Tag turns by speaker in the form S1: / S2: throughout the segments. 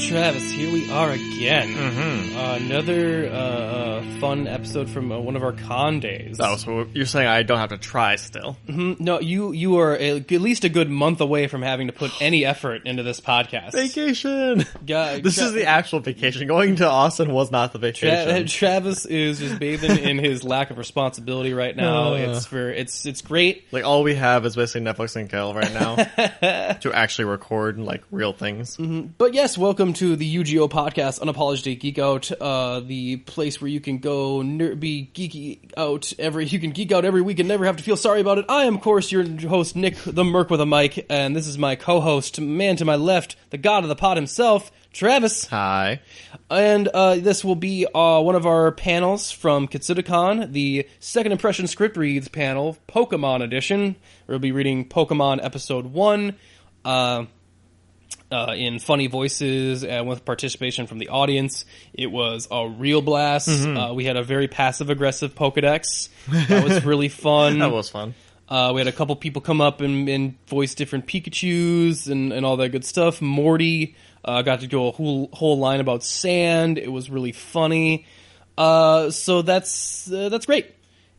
S1: Travis, here we are again.
S2: Mm-hmm.
S1: Another fun episode from one of our con days.
S2: Oh, so you're saying I don't have to try still?
S1: Mm-hmm. No, you are at least a good month away from having to put any effort into this podcast.
S2: Vacation! This is the actual vacation. Going to Austin was not the vacation.
S1: Travis is just bathing in his lack of responsibility right now. It's great.
S2: Like, all we have is basically Netflix and Kel right now to actually record, like, real things.
S1: Mm-hmm. But yes, welcome to the UGO podcast, Unapologetic Geek Out, the place where you can go be geeky out you can geek out every week and never have to feel sorry about it. I am, of course, your host, Nick the Merc with a mic, and this is my co-host, man to my left, the god of the pod himself, Travis.
S2: Hi.
S1: And this will be one of our panels from Kitsune Kon, the Second Impression Script Reads panel, Pokemon edition. We'll be reading Pokemon Episode 1, in funny voices and with participation from the audience. It was a real blast.
S2: Mm-hmm.
S1: We had a very passive-aggressive Pokedex. That was really fun.
S2: That was fun.
S1: We had a couple people come up and voice different Pikachus and all that good stuff. Morty got to go a whole line about sand. It was really funny. So that's great.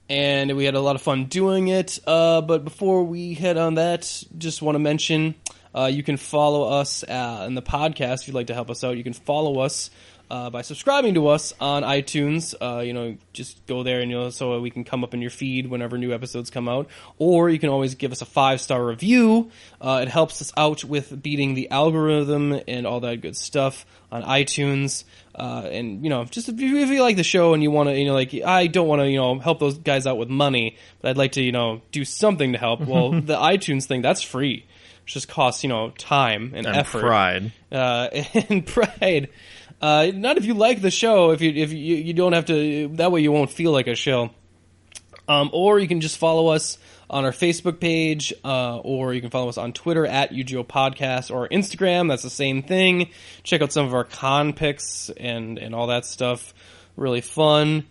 S1: And we had a lot of fun doing it. But before we head on that, just want to mention... you can follow us in the podcast if you'd like to help us out. You can follow us by subscribing to us on iTunes. Just go there and so we can come up in your feed whenever new episodes come out. Or you can always give us a 5-star review. It helps us out with beating the algorithm and all that good stuff on iTunes. Just if you like the show and you want to, I don't want to, help those guys out with money, but I'd like to, do something to help. Well, the iTunes thing, that's free. It just costs, time and effort.
S2: Pride.
S1: And pride. Not if you like the show, if you don't have to, that way you won't feel like a show. Or you can just follow us on our Facebook page, or you can follow us on Twitter at UGO Podcast, or Instagram, that's the same thing. Check out some of our con pics and all that stuff. Really fun.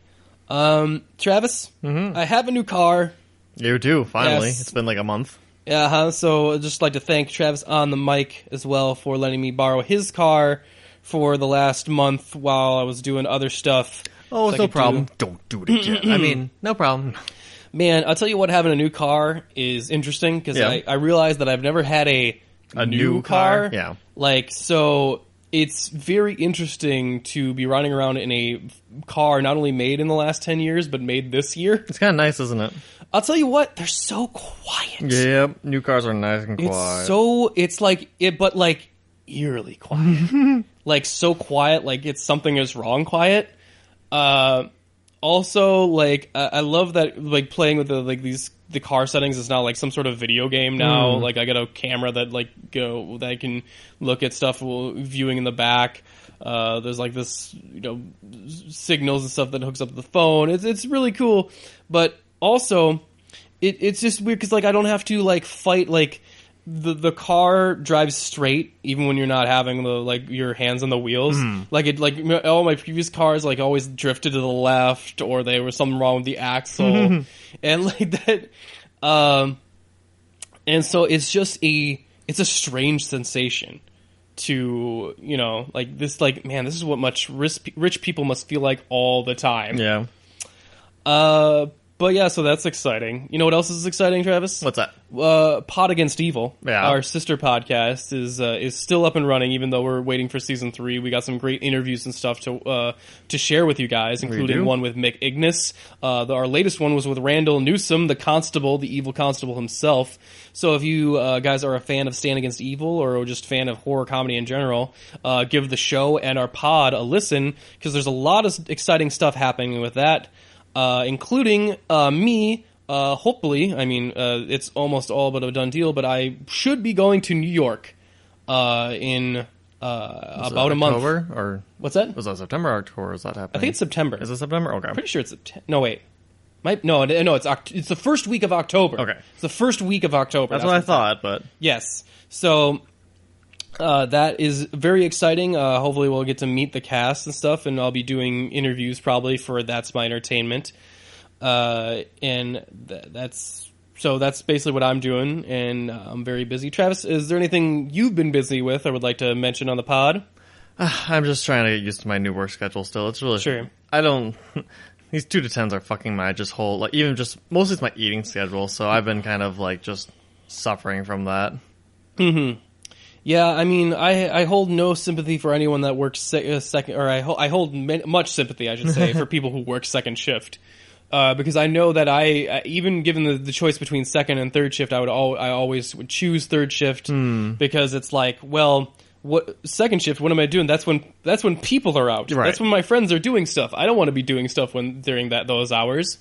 S1: Travis, I have a new car.
S2: You do, finally.
S1: Yes.
S2: It's been like a month.
S1: So I'd just like to thank Travis on the mic as well for letting me borrow his car for the last month while I was doing other stuff.
S2: Oh, it's no problem. Don't do it again. I mean, no problem.
S1: Man, I'll tell you what, having a new car is interesting, because I realized that I've never had a new car.
S2: Yeah.
S1: So it's very interesting to be riding around in a car not only made in the last 10 years, but made this year.
S2: It's kind of nice, isn't it?
S1: I'll tell you what, they're so quiet.
S2: Yeah, new cars are nice and quiet.
S1: But eerily quiet. Like, so quiet, like it's something is wrong quiet. Also, like, I love that, like, playing with the car settings is now like some sort of video game now. Like, I got a camera that that I can look at stuff viewing in the back. There's like this, signals and stuff that hooks up to the phone. It's really cool, but also it's just weird because I don't have to fight the car drives straight even when you're not having your hands on the wheels. All my previous cars always drifted to the left, or there was something wrong with the axle and that. And so it's just it's a strange sensation to this man, this is what rich people must feel like all the time.
S2: Yeah.
S1: But yeah, so that's exciting. You know what else is exciting, Travis?
S2: What's that?
S1: Pod Against Evil.
S2: Yeah.
S1: Our sister podcast is still up and running, even though we're waiting for season 3. We got some great interviews and stuff to share with you guys, including one with Mick Ignis. Our latest one was with Randall Newsom, the constable, the evil constable himself. So if you guys are a fan of Stand Against Evil, or just a fan of horror comedy in general, give the show and our pod a listen, because there's a lot of exciting stuff happening with that. Including me, hopefully, it's almost all but a done deal, but I should be going to New York in about a month.
S2: October? Or
S1: what's that?
S2: Was that September or October? Is that happening?
S1: I think it's September.
S2: Is it September? Okay.
S1: I'm pretty sure it's September. No, wait. No, it's the first week of October.
S2: Okay.
S1: It's the first week of October.
S2: That's what I thought, but...
S1: Yes. So... that is very exciting. Hopefully we'll get to meet the cast and stuff, and I'll be doing interviews probably for That's My Entertainment. And that's basically what I'm doing, and I'm very busy. Travis, is there anything you've been busy with or would like to mention on the pod?
S2: I'm just trying to get used to my new work schedule still. It's really...
S1: Sure.
S2: I don't... These 2 to 10s are fucking my just whole... Like, even just... Mostly it's my eating schedule, so I've been kind of, like, just suffering from that.
S1: Mm-hmm. Yeah, I mean, I hold no sympathy for anyone that works second... Or I hold much sympathy, I should say, for people who work second shift. Because I know that even given the choice between second and third shift, I always would choose third shift because it's like, well, what second shift? What am I doing? That's when people are out.
S2: Right.
S1: That's when my friends are doing stuff. I don't want to be doing stuff during those hours.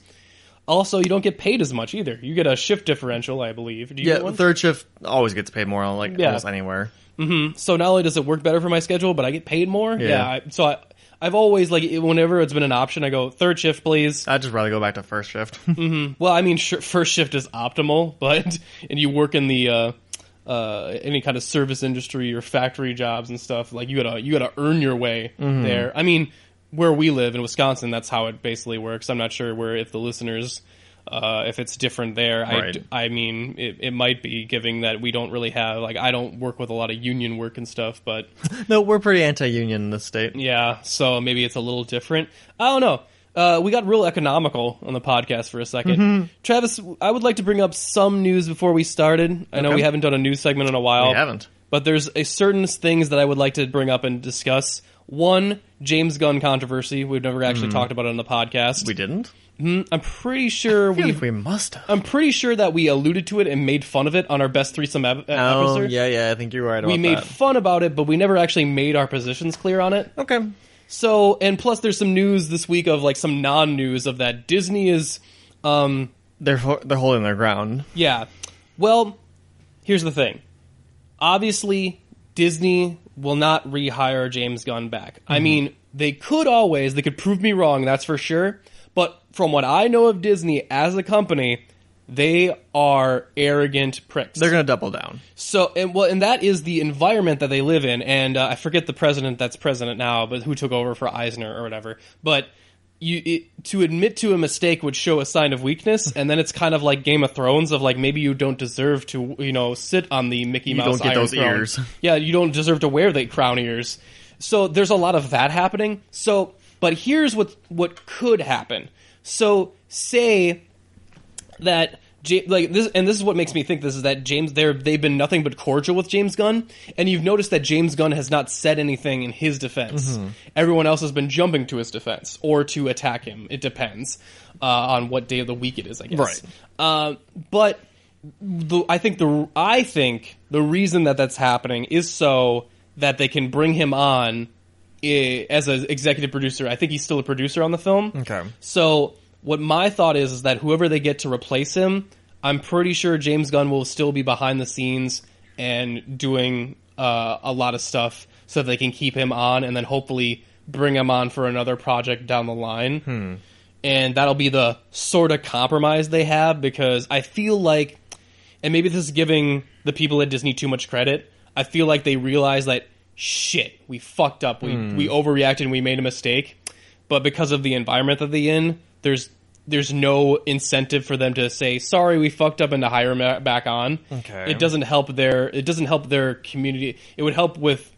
S1: Also, you don't get paid as much either. You get a shift differential, I believe. Do you get one?
S2: Third shift always gets paid more, almost anywhere.
S1: Mm-hmm. So not only does it work better for my schedule, but I get paid more. Yeah. I've always, like, whenever it's been an option, I go, third shift, please.
S2: I'd just rather go back to first shift.
S1: Mm-hmm. Well, I mean, first shift is optimal, and you work in the, any kind of service industry or factory jobs and stuff, like, you gotta earn your way there. I mean, where we live in Wisconsin, that's how it basically works. I'm not sure if the listeners... if it's different there.
S2: Right.
S1: I mean, it might be, given that we don't really have, like, I don't work with a lot of union work and stuff, but...
S2: No, we're pretty anti-union in this state.
S1: Yeah, so maybe it's a little different. I don't know. We got real economical on the podcast for a second.
S2: Mm-hmm.
S1: Travis, I would like to bring up some news before we started. I know we haven't done a news segment in a while.
S2: We haven't.
S1: But there's certain things that I would like to bring up and discuss. One, James Gunn controversy. We've never actually talked about it on the podcast.
S2: We didn't?
S1: I'm pretty sure
S2: we must have.
S1: I'm pretty sure that we alluded to it and made fun of it on our best threesome episode.
S2: Oh, yeah, I think you're right about that.
S1: We made fun about it, but we never actually made our positions clear on it.
S2: Okay.
S1: So, and plus there's some news this week of, like, some non-news of that Disney is...
S2: They're holding their ground.
S1: Yeah. Well, here's the thing. Obviously, Disney will not rehire James Gunn back. I mean, they could prove me wrong, that's for sure. But from what I know of Disney as a company, they are arrogant pricks.
S2: They're going to double down.
S1: So, and that is the environment that they live in. And I forget the president that's president now, but who took over for Eisner or whatever. But to admit to a mistake would show a sign of weakness, and then it's kind of like Game of Thrones of, like, maybe you don't deserve to, sit on the Mickey Mouse
S2: don't get
S1: Iron
S2: those
S1: Throne.
S2: ears.
S1: Yeah, you don't deserve to wear the crown ears. So there's a lot of that happening. So, but here's what could happen. So say that like this, and this is what makes me think this is that they've been nothing but cordial with James Gunn, and you've noticed that James Gunn has not said anything in his defense. Everyone else has been jumping to his defense or to attack him. It depends on what day of the week it is, I guess.
S2: Right.
S1: But I think the reason that's happening is so that they can bring him on as an executive producer. I think he's still a producer on the film.
S2: Okay.
S1: So what my thought is that whoever they get to replace him, I'm pretty sure James Gunn will still be behind the scenes and doing a lot of stuff so they can keep him on and then hopefully bring him on for another project down the line. And that'll be the sort of compromise they have, because I feel like, and maybe this is giving the people at Disney too much credit, I feel like they realize that, shit, we fucked up. We overreacted and we made a mistake. But because of the environment that they're in, there's no incentive for them to say, sorry, we fucked up, and to hire him back on.
S2: Okay.
S1: It doesn't help their community. It would help with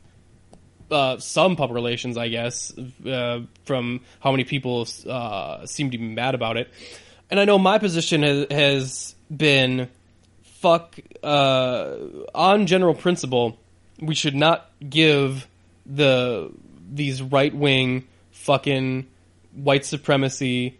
S1: some public relations, I guess, from how many people seem to be mad about it. And I know my position has been, on general principle, we should not give these right-wing fucking white supremacy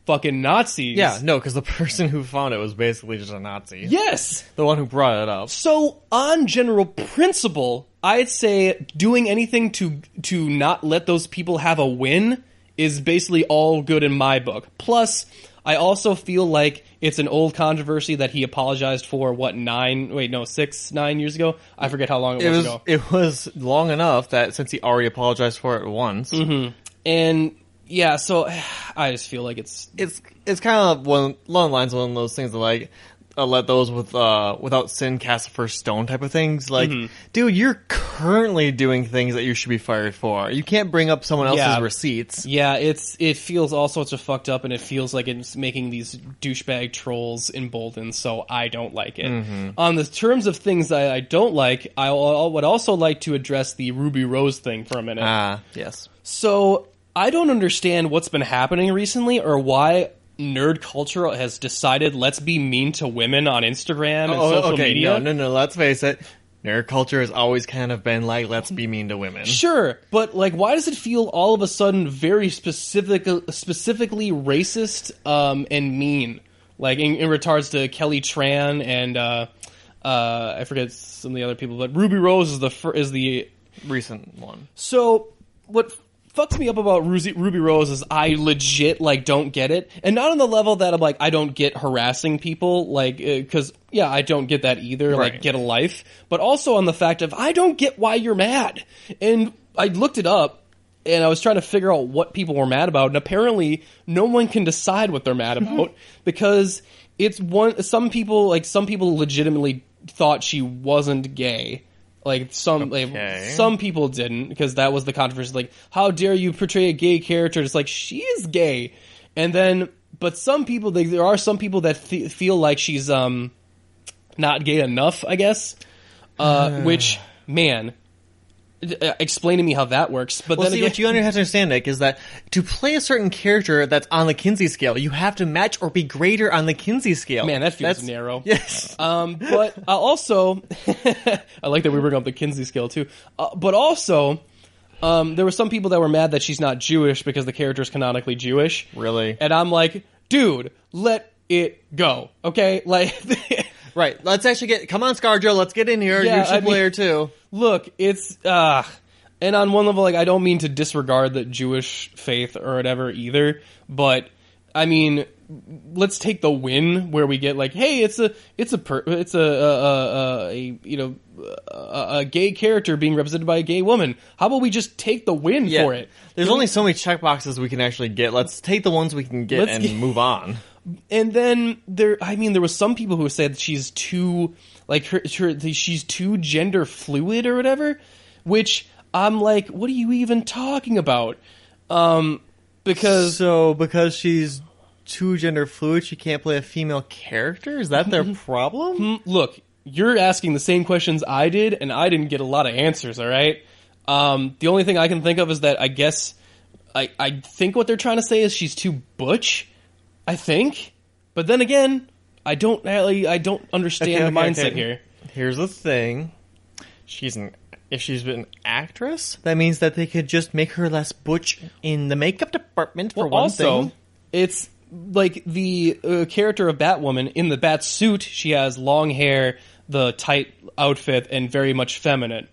S1: fucking Nazis.
S2: Yeah, no, because the person who found it was basically just a Nazi.
S1: Yes!
S2: The one who brought it up.
S1: So, on general principle, I'd say doing anything to not let those people have a win is basically all good in my book. Plus, I also feel like it's an old controversy that he apologized for, 9 years ago? I forget how long it was ago.
S2: It was long enough that since he already apologized for it once.
S1: And, yeah, so I just feel like it's
S2: kind of along the lines of one of those things that, like, let those without sin cast the first stone type of things. Like, dude, you're currently doing things that you should be fired for. You can't bring up someone else's receipts.
S1: Yeah, it feels all sorts of fucked up, and it feels like it's making these douchebag trolls emboldened, so I don't like it. On the terms of things that I don't like, I would also like to address the Ruby Rose thing for a minute.
S2: Yes.
S1: So, I don't understand what's been happening recently, or why nerd culture has decided let's be mean to women on Instagram and social media.
S2: No, let's face it. Nerd culture has always kind of been like, let's be mean to women.
S1: Sure, but like, why does it feel all of a sudden very specifically racist and mean? Like in regards to Kelly Tran and I forget some of the other people, but Ruby Rose is the
S2: recent one.
S1: So what fucks me up about Ruby Rose is I legit, like, don't get it. And not on the level that I'm like, I don't get harassing people, like, because, yeah, I don't get that either,
S2: right.
S1: Like, get a life. But also on the fact of, I don't get why you're mad. And I looked it up, and I was trying to figure out what people were mad about, and apparently no one can decide what they're mad about, because some people legitimately thought she wasn't gay. Like some people didn't, because that was the controversy. Like, how dare you portray a gay character? It's like, she is gay. And then, but some people, there are some people that feel like she's not gay enough, I guess. Which, man, explain to me how that works. But then again,
S2: what you have to understand, Nick, is that to play a certain character that's on the Kinsey scale, you have to match or be greater on the Kinsey scale.
S1: Man, that feels narrow.
S2: Yes.
S1: But also, I like that we bring up the Kinsey scale too. But also, there were some people that were mad that she's not Jewish because the character is canonically Jewish.
S2: Really?
S1: And I'm like, dude, let it go. Okay? Like,
S2: right. Let's actually come on, ScarJo, let's get in here. You should play her too.
S1: Look, it's, and on one level, like, I don't mean to disregard the Jewish faith or whatever either, but, I mean, let's take the win where we get, like, hey, it's a gay character being represented by a gay woman. How about we just take the win for it?
S2: There's only so many checkboxes we can actually get. Let's take the ones we can get and move on.
S1: And then there was some people who said she's too, like, she's too gender fluid or whatever, which I'm like, what are you even talking about? Because
S2: she's too gender fluid, she can't play a female character? Is that their problem?
S1: Look, you're asking the same questions I did, and I didn't get a lot of answers, all right? The only thing I can think of is that I guess I think what they're trying to say is she's too butch. I think, but then again, I don't understand the mindset here.
S2: Here's the thing: if she's been an actress, that means that they could just make her less butch in the makeup department. For one thing,
S1: it's like the character of Batwoman in the bat suit. She has long hair, the tight outfit, and very much feminine.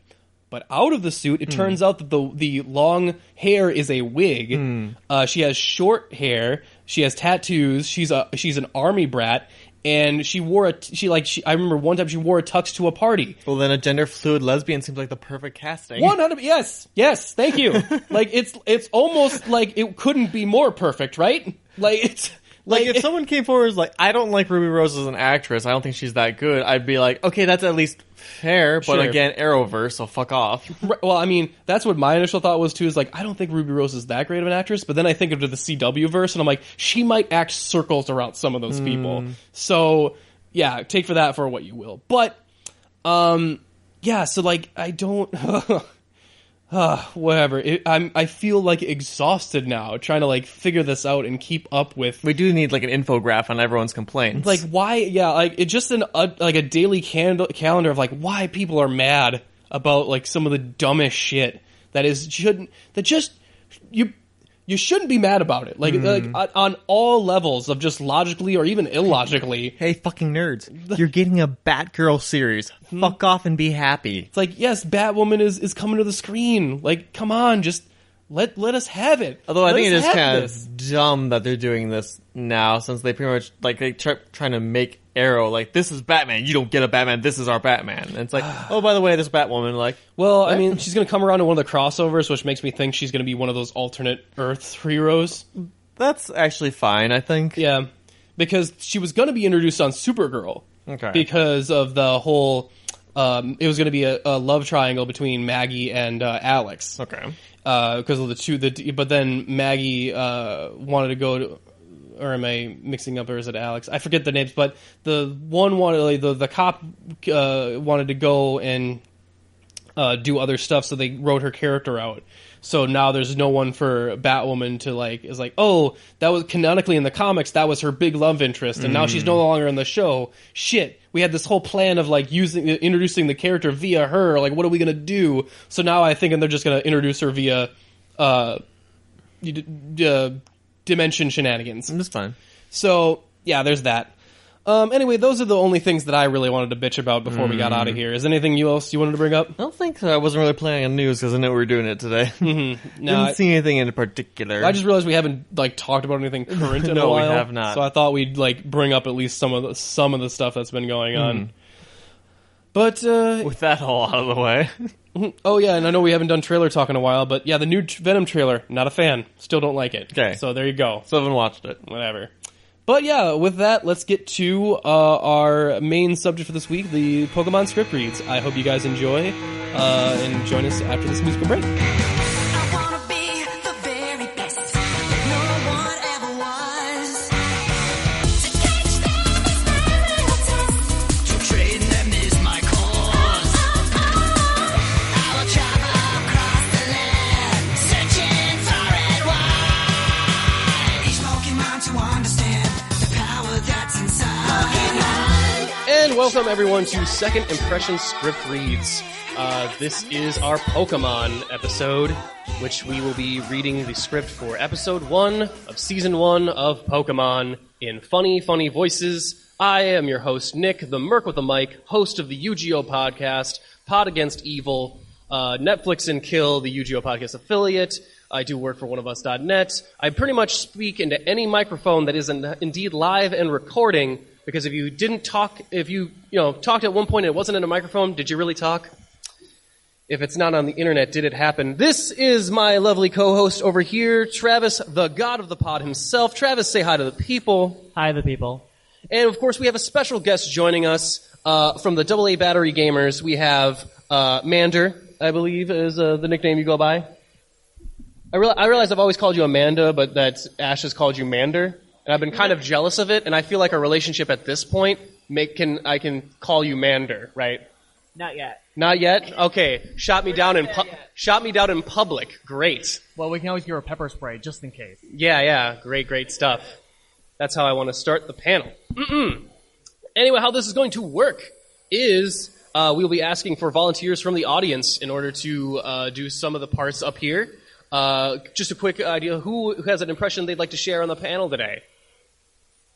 S1: But out of the suit, it turns out that the long hair is a wig. She has short hair. She has tattoos. She's an army brat, and I remember one time she wore a tux to a party.
S2: Well, then a gender fluid lesbian seems like the perfect casting.
S1: 100. Yes. Thank you. Like it's almost like it couldn't be more perfect, right? Like it's.
S2: Like, if someone came forward and was like, I don't like Ruby Rose as an actress, I don't think she's that good, I'd be like, okay, that's at least fair, but again, Arrowverse, so fuck off.
S1: Well, I mean, that's what my initial thought was, too, is like, I don't think Ruby Rose is that great of an actress, but then I think of the CW verse, and I'm like, she might act circles around some of those people. So, yeah, take for that for what you will. But, yeah, so, like, I don't... whatever. I feel like exhausted now trying to like figure this out and keep up with.
S2: We do need like an infograph on everyone's complaints.
S1: Like why? Yeah, like it's just like a daily calendar of like why people are mad about like some of the dumbest shit you shouldn't be mad about it. Like on all levels of just logically or even illogically.
S2: Hey, fucking nerds. You're getting a Batgirl series. Fuck off and be happy.
S1: It's like, yes, Batwoman is coming to the screen. Like, come on, just let us have it.
S2: Although I think it is kind of dumb that they're doing this now, since they pretty much, like, they trying to make Arrow, like, this is Batman, you don't get a Batman, this is our Batman. And it's like, oh, by the way, this Batwoman, like...
S1: Well, I mean, she's going to come around to one of the crossovers, which makes me think she's going to be one of those alternate Earth heroes.
S2: That's actually fine, I think.
S1: Yeah. because she was going to be introduced on Supergirl.
S2: Okay.
S1: Because of the whole, it was going to be a love triangle between Maggie and Alex.
S2: Okay.
S1: Because of the two, but then Maggie wanted to go to, or am I mixing up, or is it Alex? I forget the names, but the one wanted, like, the cop wanted to go and do other stuff, so they wrote her character out. So now there's no one for Batwoman to, like, is like, oh, that was canonically in the comics, that was her big love interest, and now she's no longer in the show. Shit, we had this whole plan of, like, introducing the character via her. Like, what are we gonna do? So now I think they're just gonna introduce her via dimension shenanigans.
S2: That's fine.
S1: So yeah, there's that. Anyway, those are the only things that I really wanted to bitch about before we got out of here. Is there anything else you wanted to bring up?
S2: I don't think so. I wasn't really planning on news because I know we were doing it today.
S1: Mm-hmm.
S2: Didn't see anything in particular.
S1: I just realized we haven't, like, talked about anything current in a while.
S2: No, we have not.
S1: So I thought we'd, like, bring up at least some of the stuff that's been going on. But
S2: with that all out of the way.
S1: Oh yeah, and I know we haven't done trailer talk in a while, but yeah, the new Venom trailer, not a fan. Still don't like it.
S2: Okay.
S1: So there you go.
S2: Still haven't watched it.
S1: Whatever. But yeah, with that, let's get to our main subject for this week, the Pokemon script reads. I hope you guys enjoy, and join us after this musical break.
S3: I wanna be the very best. No one ever was. To catch them is my real test. To train them is my cause. I will travel across the land, searching far and wide. Each Pokemon to understand the power that's inside.
S1: And welcome everyone to Second Impression Script Reads. This is our Pokemon episode, which we will be reading the script for episode 1 of season 1 of Pokemon in funny, funny voices. I am your host, Nick, the Merc with a Mic, host of the Yu-Gi-Oh! Podcast, Pod Against Evil, Netflix and Kill, the Yu-Gi-Oh! Podcast affiliate. I do work for oneofus.net. I pretty much speak into any microphone that is indeed live and recording, because if you didn't talk, if you talked at one point and it wasn't in a microphone, did you really talk? If it's not on the internet, did it happen? This is my lovely co-host over here, Travis, the god of the pod himself. Travis, say hi to the people.
S4: Hi, the people.
S1: And of course, we have a special guest joining us from the AA Battery Gamers. We have Mander, I believe is the nickname you go by. I realize I've always called you Amanda, but that Ash has called you Mander, and I've been kind of jealous of it. And I feel like our relationship at this point I can call you Mander, right?
S4: Not yet.
S1: Not yet? Okay. Shot me down in public. Great.
S4: Well, we can always give her a pepper spray, just in case.
S1: Yeah. Great stuff. That's how I want to start the panel. Anyway, how this is going to work is we'll be asking for volunteers from the audience in order to do some of the parts up here. Just a quick idea, who has an impression they'd like to share on the panel today?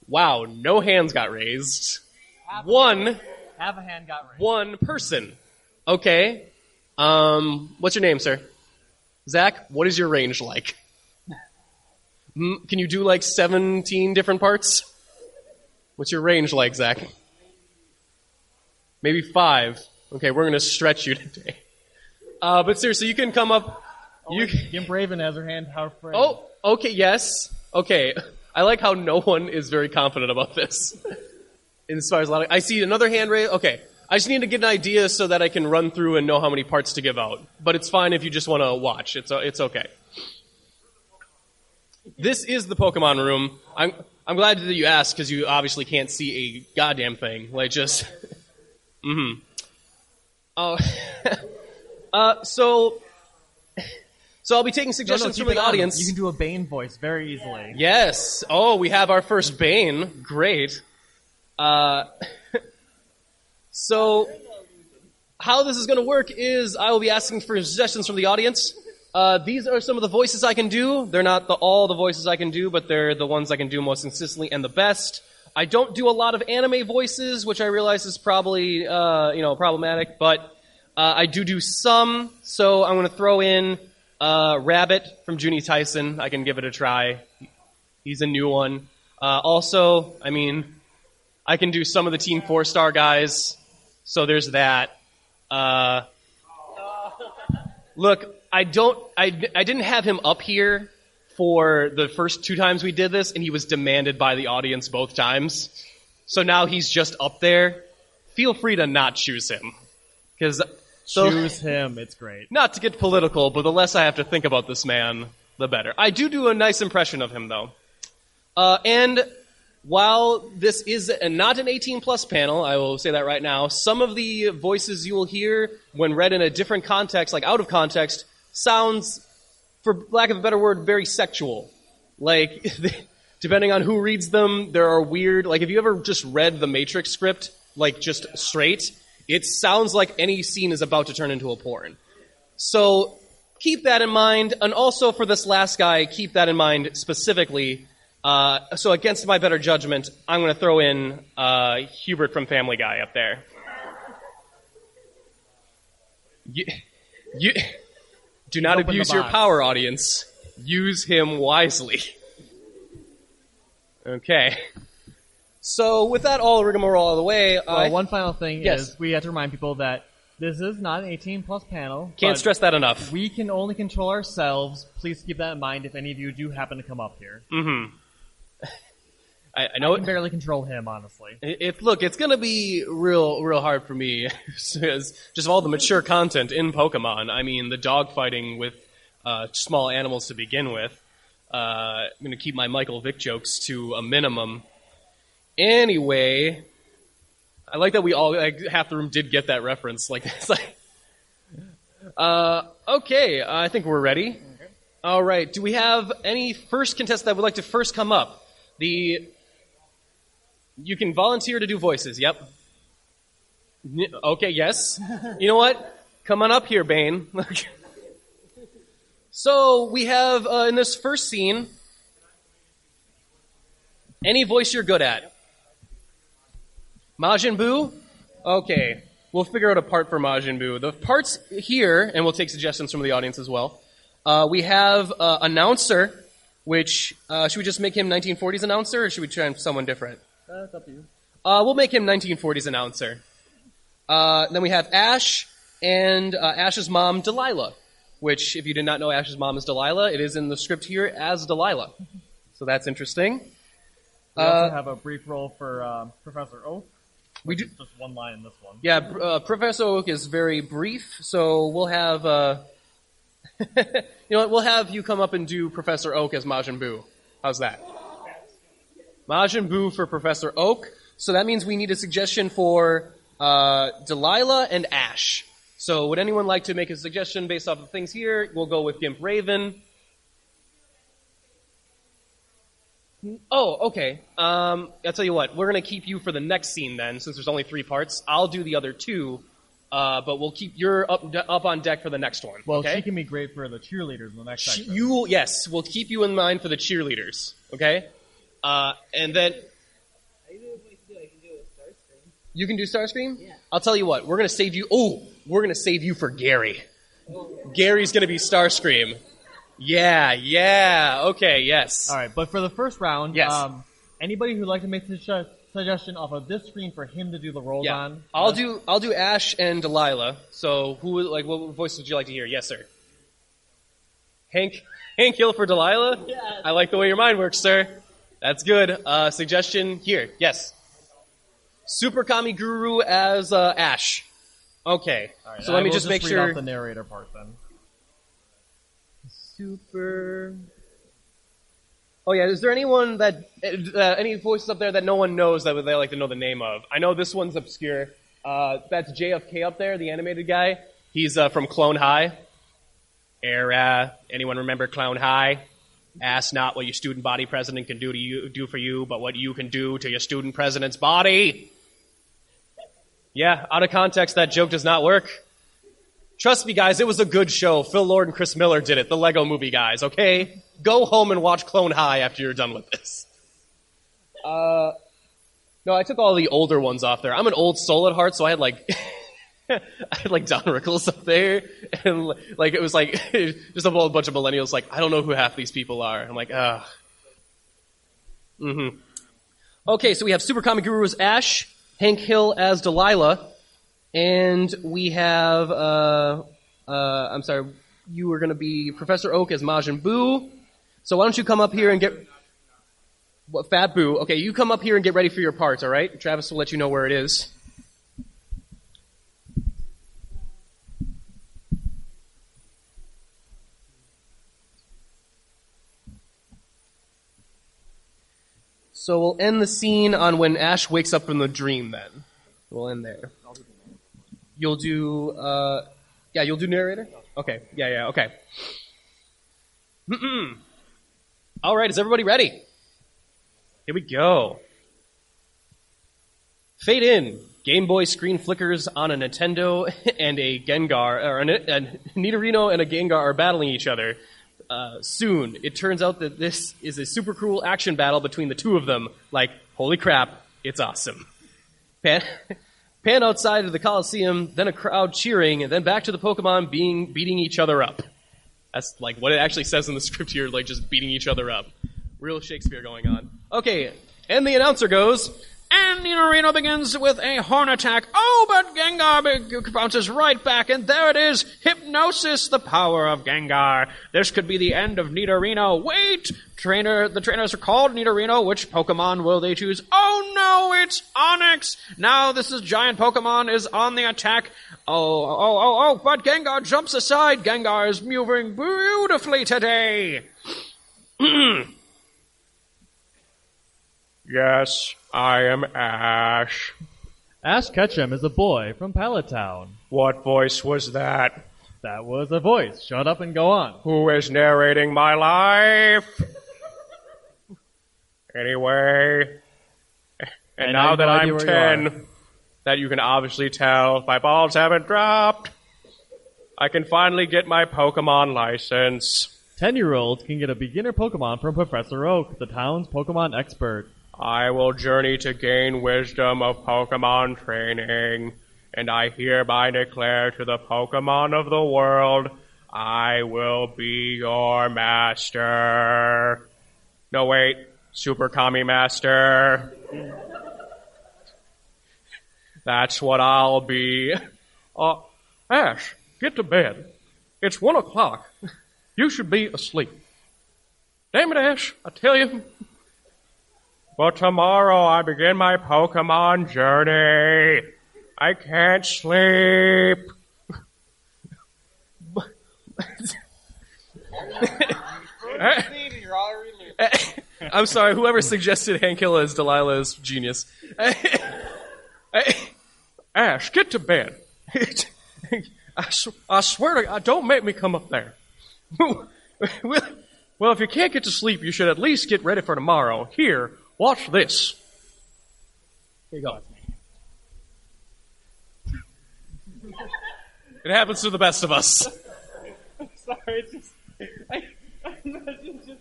S1: Wow, no hands got raised.
S4: Half a hand got raised.
S1: One person. Okay. What's your name, sir? Zach, what is your range like? Can you do like 17 different parts? What's your range like, Zach? Maybe 5. Okay, we're going to stretch you today. But seriously, you can come up.
S4: Gimp Raven has her hand half raised.
S1: Oh, okay, yes. Okay. I like how no one is very confident about this. As far as I see another hand raised. Okay. I just need to get an idea so that I can run through and know how many parts to give out. But it's fine if you just want to watch. It's okay. This is the Pokemon room. I'm glad that you asked, because you obviously can't see a goddamn thing. Like, just... Oh. So I'll be taking suggestions from the audience.
S4: You can do a Bane voice very easily.
S1: Yes. Oh, we have our first Bane. Great. So how this is going to work is I will be asking for suggestions from the audience. These are some of the voices I can do. They're not all the voices I can do, but they're the ones I can do most consistently and the best. I don't do a lot of anime voices, which I realize is probably problematic, but I do some. So I'm going to throw in Rabbit from Junie Tyson. I can give it a try. He's a new one. Also, I can do some of the Team 4-Star guys. So there's that. Look, I didn't have him up here for the first 2 times we did this, and he was demanded by the audience both times. So now he's just up there. Feel free to not choose him. Because
S4: Choose him. It's great.
S1: not to get political, but the less I have to think about this man, the better. I do a nice impression of him, though. And while this is not an 18-plus panel, I will say that right now, some of the voices you will hear when read in a different context, like out of context, sounds, for lack of a better word, very sexual. Like, depending on who reads them, there are weird... Like, if you ever just read the Matrix script, like, just straight, it sounds like any scene is about to turn into a porn. So, keep that in mind, and also for this last guy, keep that in mind specifically. So against my better judgment, I'm going to throw in Hubert from Family Guy up there. You do not
S4: Open the
S1: abuse your
S4: box.
S1: power, audience. Use him wisely. Okay. So with that all rigmarole out of the way,
S4: One final thing
S1: Yes.
S4: is we have to remind people that this is not an 18-plus panel.
S1: can't
S4: but
S1: stress that enough.
S4: We can only control ourselves. Please keep that in mind if any of you do happen to come up here.
S1: I know
S4: I can barely control him, honestly.
S1: Look, it's gonna be real hard for me, because just all the mature content in Pokemon. I mean, the dog fighting with small animals to begin with. I'm gonna keep my Michael Vick jokes to a minimum. Anyway, I like that we all, like, half the room did get that reference. Like, it's like, okay, I think we're ready. Okay. All right, do we have any first contestant that would like to first come up? You can volunteer to do voices, yep. Okay, yes. You know what? Come on up here, Bane. So, we have, in this first scene, any voice you're good at. Majin Buu? Okay, we'll figure out a part for Majin Buu. The parts here, and we'll take suggestions from the audience as well. We have announcer, which, should we just make him 1940s announcer, or should we try someone different?
S4: That's up to you.
S1: We'll make him 1940s announcer. Then we have Ash, and Ash's mom, Delilah, which, if you did not know Ash's mom is Delilah, it is in the script here as Delilah. So that's interesting.
S4: We also have a brief role for Professor Oak.
S1: We do.
S4: Just one line in this one.
S1: Yeah, Professor Oak is very brief, so we'll have... you know what, we'll have you come up and do Professor Oak as Majin Buu. How's that? Majin Buu for Professor Oak. So that means we need a suggestion for Delilah and Ash. So would anyone like to make a suggestion based off of things here? We'll go with Gimp Raven. Oh, okay. I'll tell you what. We're going to keep you for the next scene then, since there's only 3 parts. I'll do the other 2, but we'll keep your up on deck for the next one.
S4: Well,
S1: okay?
S4: she can be great for the cheerleaders in the next section.
S1: Yes, we'll keep you in mind for the cheerleaders. Okay? And then... You can do Starscream? Yeah. I'll tell you what, we're going to save you... Oh, we're going to save you for Gary. Gary's going to be Starscream. Yeah, okay, yes.
S4: All right, but for the first round,
S1: Yes.
S4: Anybody who'd like to make a suggestion off of this screen for him to do the roles
S1: Yeah.
S4: on?
S1: I'll do Ash and Delilah. So what voice would you like to hear? Yes, sir. Hank Hill for Delilah? Yes. I like the way your mind works, sir. That's good. Suggestion here. Yes. Super Kami Guru as Ash. Okay.
S4: All right,
S1: So let me
S4: will
S1: just make
S4: read
S1: sure.
S4: out the narrator part then.
S1: Super. Oh yeah, is there anyone that any voices up there that no one knows that they like to know the name of? I know this one's obscure. That's JFK up there, the animated guy. He's from Clone High. Anyone remember Clone High? Ask not what your student body president can do for you, but what you can do to your student president's body. Yeah, out of context, that joke does not work. Trust me, guys, it was a good show. Phil Lord and Chris Miller did it, the Lego Movie guys, okay? Go home and watch Clone High after you're done with this. No, I took all the older ones off there. I'm an old soul at heart, so I had like... I had like Don Rickles up there, and like it was like just a whole bunch of millennials like, I don't know who half these people are. I'm like, ugh. Okay, so we have Super Kami Guru as Ash, Hank Hill as Delilah, and we have, I'm sorry, you were going to be Professor Oak as Majin Buu. So why don't you come up here and get... What, Fat Boo? Okay, you come up here and get ready for your parts, all right? Travis will let you know where it is. So we'll end the scene on when Ash wakes up from the dream then. We'll end there. You'll do, you'll do narrator? Okay, okay. All right, is everybody ready? Here we go. Fade in. Game Boy screen flickers on a Nintendo and a Gengar, or a Nidorino and a Gengar are battling each other. Soon, it turns out that this is a super cool action battle between the two of them. Like, holy crap, it's awesome. Pan outside of the Coliseum, then a crowd cheering, and then back to the Pokemon beating each other up. That's like what it actually says in the script here, like just beating each other up. Real Shakespeare going on. Okay, and the announcer goes...
S5: And Nidorino begins with a horn attack. Oh, but Gengar bounces right back, and there it is. Hypnosis, the power of Gengar. This could be the end of Nidorino. Wait! The trainers are called Nidorino. Which Pokemon will they choose? Oh no, it's Onix! Now this giant Pokemon is on the attack. Oh, but Gengar jumps aside. Gengar is moving beautifully today. Yes, I am Ash.
S4: Ash Ketchum is a boy from Palatown.
S5: What voice was that?
S4: That was a voice. Shut up and go on.
S5: Who is narrating my life? Anyway, and now that I'm 10, that you can obviously tell my balls haven't dropped, I can finally get my Pokemon license.
S4: 10-year-olds can get a beginner Pokemon from Professor Oak, the town's Pokemon expert.
S5: I will journey to gain wisdom of Pokemon training, and I hereby declare to the Pokemon of the world, I will be your master. No, wait, Super Kami Master. That's what I'll be. Ash, get to bed. It's 1 o'clock. You should be asleep. Damn it, Ash, I tell you. But tomorrow I begin my Pokemon journey. I can't sleep.
S1: I'm sorry, whoever suggested Hank Hill as Delilah is genius.
S5: Ash, get to bed. I swear to God, don't make me come up there. Well, if you can't get to sleep, you should at least get ready for tomorrow. Here, watch this.
S1: Here you go. It happens to the best of us.
S6: I'm sorry, it's just... I imagine just...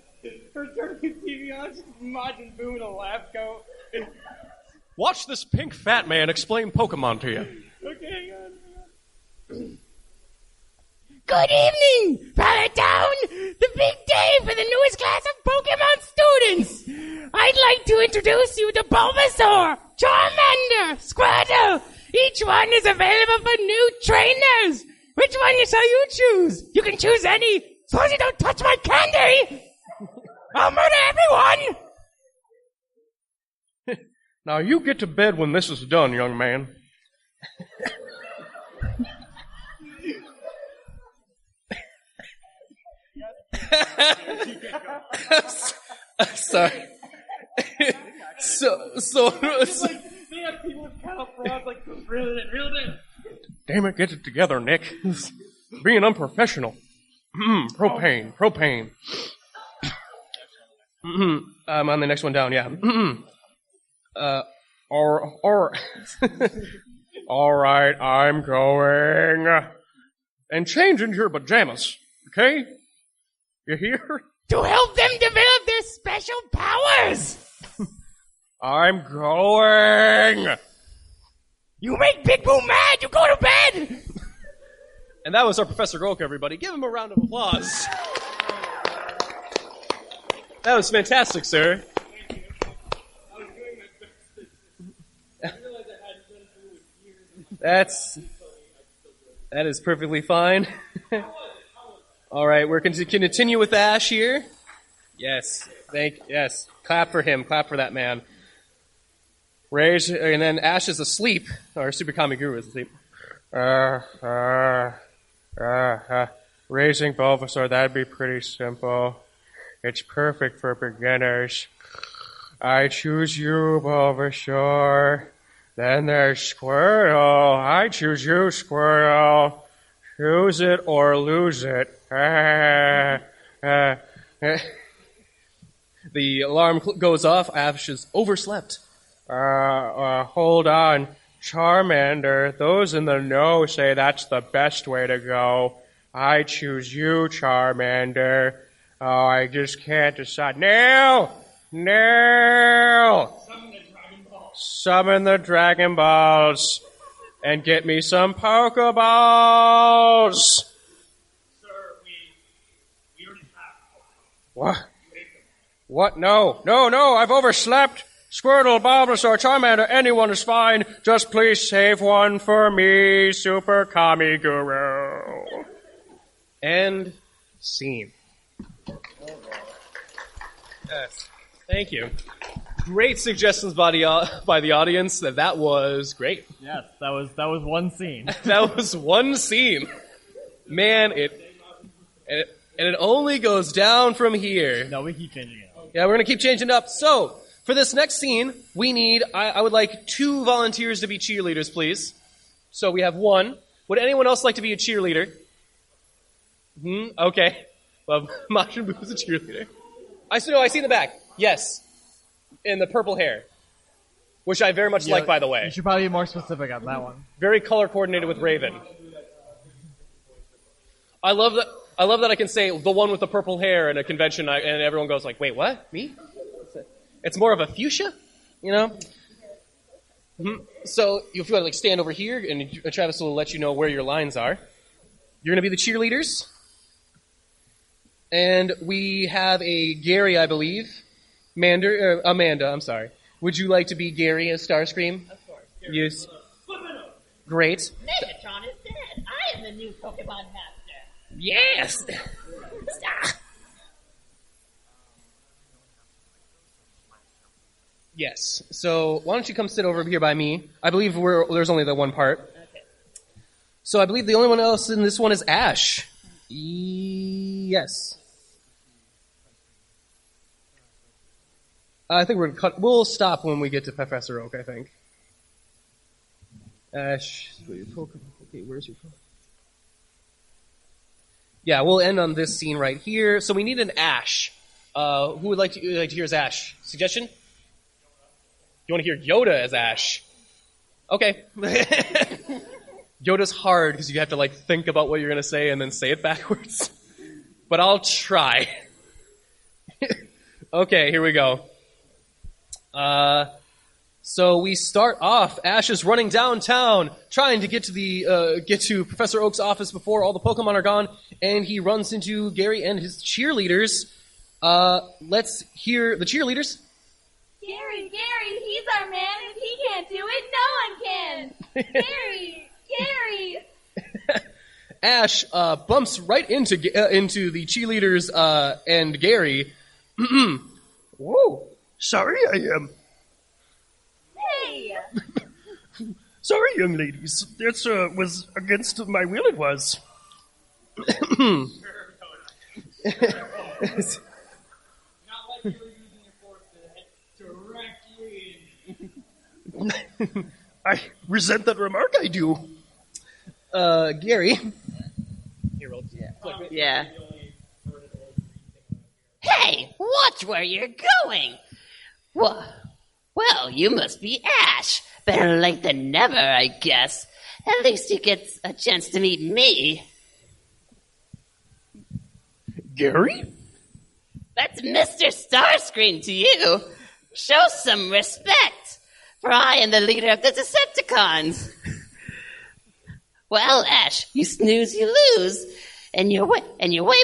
S6: For turning TV on, just Majin Buu in a lab coat.
S5: Watch this pink fat man explain Pokemon to you.
S6: Okay, hang on.
S7: Good evening, Palatown! The big day for the newest class of Pokemon students! I'd like to introduce you to Bulbasaur, Charmander, Squirtle. Each one is available for new trainers. Which one shall you choose? You can choose any, as long as you don't touch my candy! I'll murder everyone!
S5: Now you get to bed when this is done, young man.
S1: Sorry. So
S6: They have people with cattle frogs, like, reeled in.
S5: Damn it, get it together, Nick. Being unprofessional. Propane.
S1: I'm on the next one down, yeah.
S5: All right, I'm going. And change into your pajamas, okay? You hear?
S7: To help them develop their special powers!
S5: I'm going.
S7: You make Big Boo mad, you go to bed!
S1: And that was our Professor Oak, everybody. Give him a round of applause. That was fantastic, sir. That is perfectly fine. All right, we're going to continue with Ash here. Yes. Yes. Clap for him. Clap for that man. Rage, and then Ash is asleep, or Super Kami Guru is asleep. Raising Bulbasaur, that'd be pretty simple. It's perfect for beginners. I choose you, Bulbasaur. Then there's Squirtle. I choose you, Squirtle. Choose it or lose it. The alarm goes off. Ash is overslept. Hold on. Charmander, those in the know say that's the best way to go. I choose you, Charmander. Oh, I just can't decide. Nail! Summon the Dragon Balls. And get me some Pokeballs!
S6: Sir, we already have.
S1: What? What? No, I've overslept. Squirtle, Bulbasaur, Charmander, anyone is fine. Just please save one for me, Super Kami Guru. End scene. Yes. Thank you. Great suggestions by the audience. That was great.
S4: Yes, that was one scene.
S1: That was one scene. Man, it only goes down from here.
S4: No, we keep changing it.
S1: Yeah, we're going to keep changing it up. So, for this next scene, we need, I would like 2 volunteers to be cheerleaders, please. So we have 1. Would anyone else like to be a cheerleader? Okay. Well, Majin Buu's a cheerleader. I see in the back. Yes. In the purple hair. Which I very much like, by the way.
S4: You should probably be more specific on that one.
S1: Very color coordinated with Raven. I love that I can say the one with the purple hair in a convention and everyone goes like, wait, what? Me? It's more of a fuchsia, you know? So if you want to like stand over here and Travis will let you know where your lines are. You're going to be the cheerleaders. And we have a Gary, I believe. Amanda, I'm sorry. Would you like to be Gary as Starscream?
S8: Of course.
S1: Yes. Great.
S8: Megatron is dead. I am the new Pokemon Master.
S1: Yes. Yes. So why don't you come sit over here by me? I believe there's only the one part.
S8: Okay.
S1: So I believe the only one else in this one is Ash. Yes. I think we'll stop when we get to Professor Oak, I think. Ash, okay, where's your phone? Yeah, we'll end on this scene right here. So we need an Ash. Who would like to hear as Ash? Suggestion? You want to hear Yoda as Ash? Okay. Yoda's hard because you have to like think about what you're going to say and then say it backwards. But I'll try. Okay, here we go. So we start off. Ash is running downtown, trying to get to Professor Oak's office before all the Pokemon are gone, and he runs into Gary and his cheerleaders. Let's hear the cheerleaders.
S9: Gary, he's our man. If he can't do it, no one can. Gary.
S1: Ash bumps right into the cheerleaders and Gary. Whoa. Sorry, I am.
S9: Hey.
S1: Sorry, young ladies. That was against my will, it was. I resent that remark, I do. Gary.
S8: Yeah. Hey, watch where you're going. Well, you must be Ash. Better late than never, I guess. At least he gets a chance to meet me.
S1: Gary?
S8: That's Mr. Starscream to you. Show some respect, for I am the leader of the Decepticons. Well, Ash, you snooze, you lose, and you're way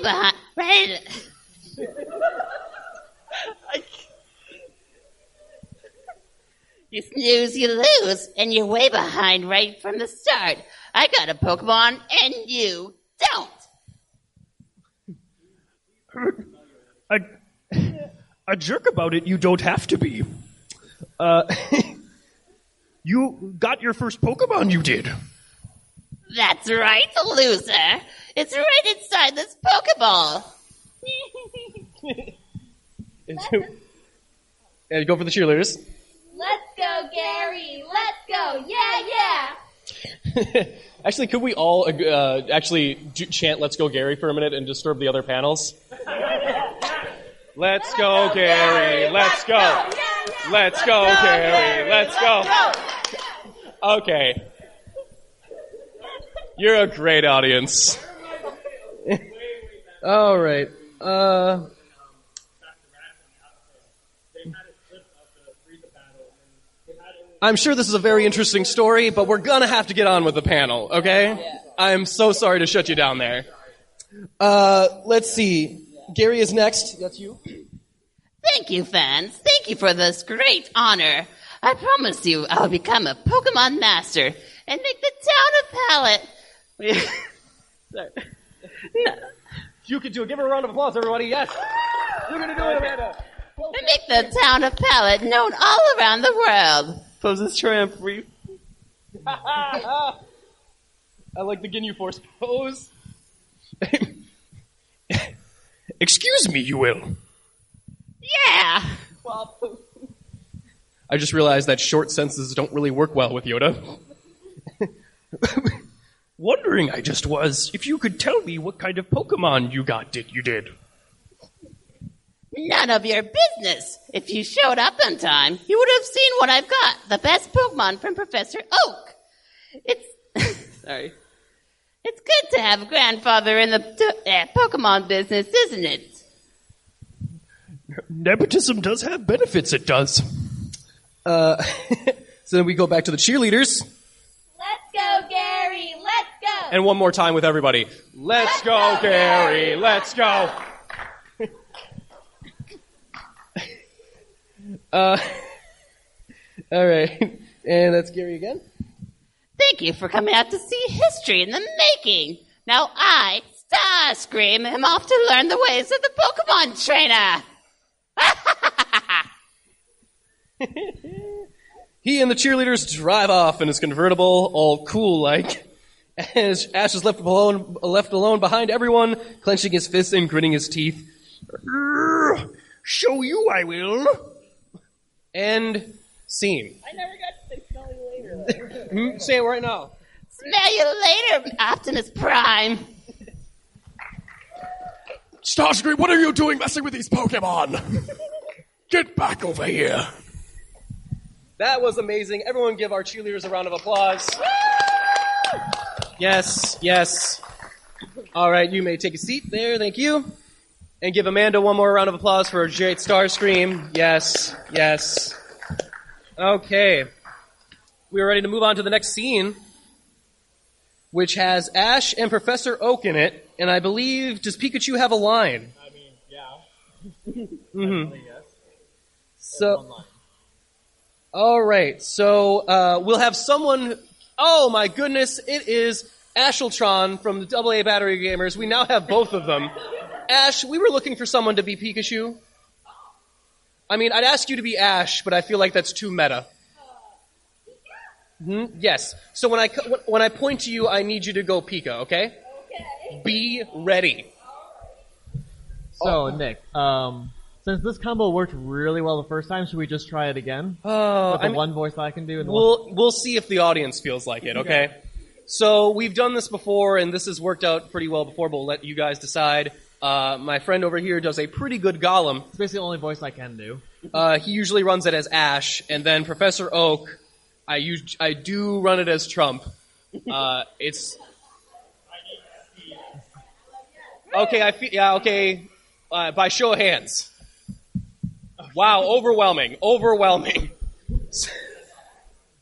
S8: behind. Right? You snooze, you lose, and you're way behind right from the start. I got a Pokemon, and you don't.
S5: A jerk about it, you don't have to be. You got your first Pokemon, you did.
S8: That's right, loser. It's right inside this Pokeball.
S1: And go for the cheerleaders.
S9: Let's go, Gary. Let's go. Yeah, yeah.
S1: Actually, could we all chant "Let's go, Gary" for a minute and disturb the other panels? Let's go, Gary. Let's go. Let's go, Gary. Let's go. Okay. You're a great audience. All right. I'm sure this is a very interesting story, but we're gonna have to get on with the panel, okay? Yeah. I'm so sorry to shut you down there. Let's see. Gary is next. That's you.
S8: Thank you, fans. Thank you for this great honor. I promise you I'll become a Pokemon master and make the town of Pallet. Sorry. No.
S1: You can do it. Give her a round of applause, everybody. Yes. You're gonna do it, Amanda.
S8: And make the town of Pallet known all around the world.
S1: Poses triumph. I like the Ginyu Force pose.
S5: Excuse me, you will.
S8: Yeah.
S1: I just realized that short sentences don't really work well with Yoda.
S5: Wondering, I just was, if you could tell me what kind of Pokemon you did.
S8: None of your business. If you showed up on time, you would have seen what I've got. The best Pokemon from Professor Oak. It's sorry. It's good to have a grandfather in the Pokemon business, isn't it?
S5: Nepotism does have benefits, it does.
S1: So then we go back to the cheerleaders.
S9: Let's go, Gary. Let's go.
S1: And one more time with everybody. Let's go, Gary. Let's go. All right. And that's Gary again.
S8: Thank you for coming out to see history in the making. Now I, Starscream, am off to learn the ways of the Pokemon trainer.
S1: He and the cheerleaders drive off in his convertible, all cool-like, as Ash is left alone behind everyone, clenching his fists and gritting his teeth.
S5: Show you I will.
S1: End scene.
S6: I never got to smell you later.
S1: Say it right now.
S8: Smell you later, Optimus Prime.
S5: Starscream, what are you doing messing with these Pokemon? Get back over here.
S1: That was amazing. Everyone give our cheerleaders a round of applause. Yes, yes. All right, you may take a seat there. Thank you. And give Amanda one more round of applause for a great Starscream. Yes, yes. Okay. We're ready to move on to the next scene, which has Ash and Professor Oak in it. And I believe, does Pikachu have a line?
S4: I mean, yeah.
S1: Mm-hmm.
S4: Yes.
S1: So, all right. So we'll have someone. Oh my goodness! It is Asheltron from the AA Battery Gamers. We now have both of them. Ash, we were looking for someone to be Pikachu. I mean, I'd ask you to be Ash, but I feel like that's too meta. Yes. So when I point to you, I need you to go Pika. Okay?
S9: Okay.
S1: Be ready.
S4: So, Nick, since this combo worked really well the first time, should we just try it again?
S1: Oh,
S4: With the one voice I can do? And
S1: we'll see if the audience feels like it, okay? So we've done this before, and this has worked out pretty well before, but we'll let you guys decide. My friend over here does a pretty good Gollum.
S4: It's basically the only voice I can do.
S1: He usually runs it as Ash, and then Professor Oak, I do run it as Trump. It's... Okay, okay. By show of hands. Wow, overwhelming.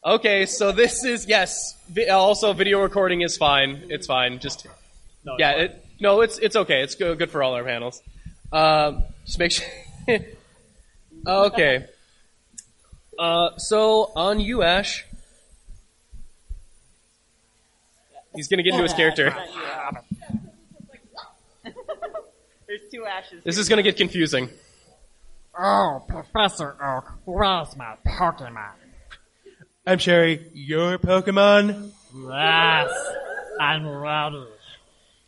S1: Okay, so this is, yes. Also, video recording is fine. It's fine. Just, it's okay. It's good for all our panels. Just make sure. Okay. So, on you, Ash. He's gonna get into his character.
S6: There's two Ashes.
S1: This is gonna get confusing.
S4: Oh, Professor Oak, where's my Pokemon?
S1: I'm sorry, your Pokemon?
S4: Yes, I'm ready.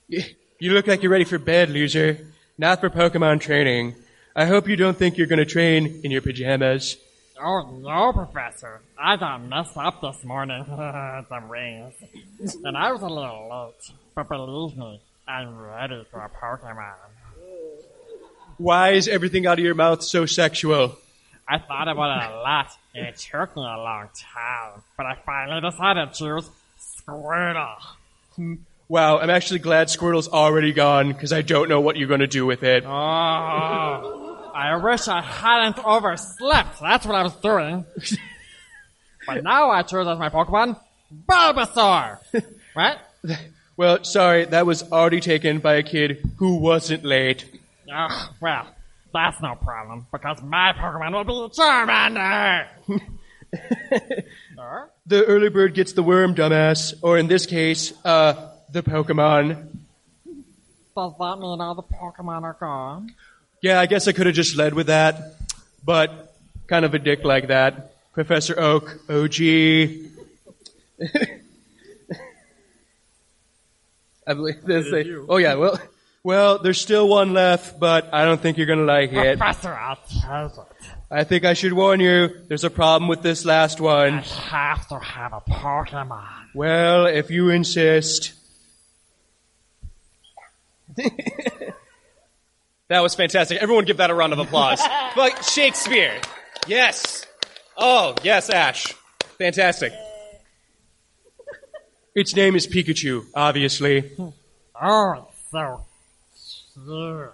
S1: You look like you're ready for bed, loser. Not for Pokemon training. I hope you don't think you're going to train in your pajamas.
S4: Oh no, Professor. I got messed up this morning. Some rings. And I was a little late. But believe me, I'm ready for a Pokemon.
S1: Why is everything out of your mouth so sexual?
S4: I thought about it a lot, and it took me a long time. But I finally decided to choose Squirtle.
S1: Wow, I'm actually glad Squirtle's already gone, because I don't know what you're going to do with it.
S4: Oh, I wish I hadn't overslept. That's what I was doing. But now I chose as my Pokemon Bulbasaur. Right?
S1: Well, sorry, that was already taken by a kid who wasn't late.
S4: Oh, well, that's no problem, because my Pokemon will be Charmander!
S1: The early bird gets the worm, dumbass. Or in this case, the Pokemon.
S4: Does that mean all the Pokemon are gone?
S1: Yeah, I guess I could have just led with that. But, kind of a dick like that. Professor Oak, OG. I believe this. Oh yeah, well, there's still one left, but I don't think you're gonna like it.
S4: Professor, I'll tell it.
S1: I think I should warn you. There's a problem with this last one.
S4: I have to have a Pokemon.
S1: Well, if you insist. That was fantastic. Everyone give that a round of applause. Like Shakespeare. Yes. Oh, yes, Ash. Fantastic. Its name is Pikachu, obviously.
S4: Oh, it's so cute.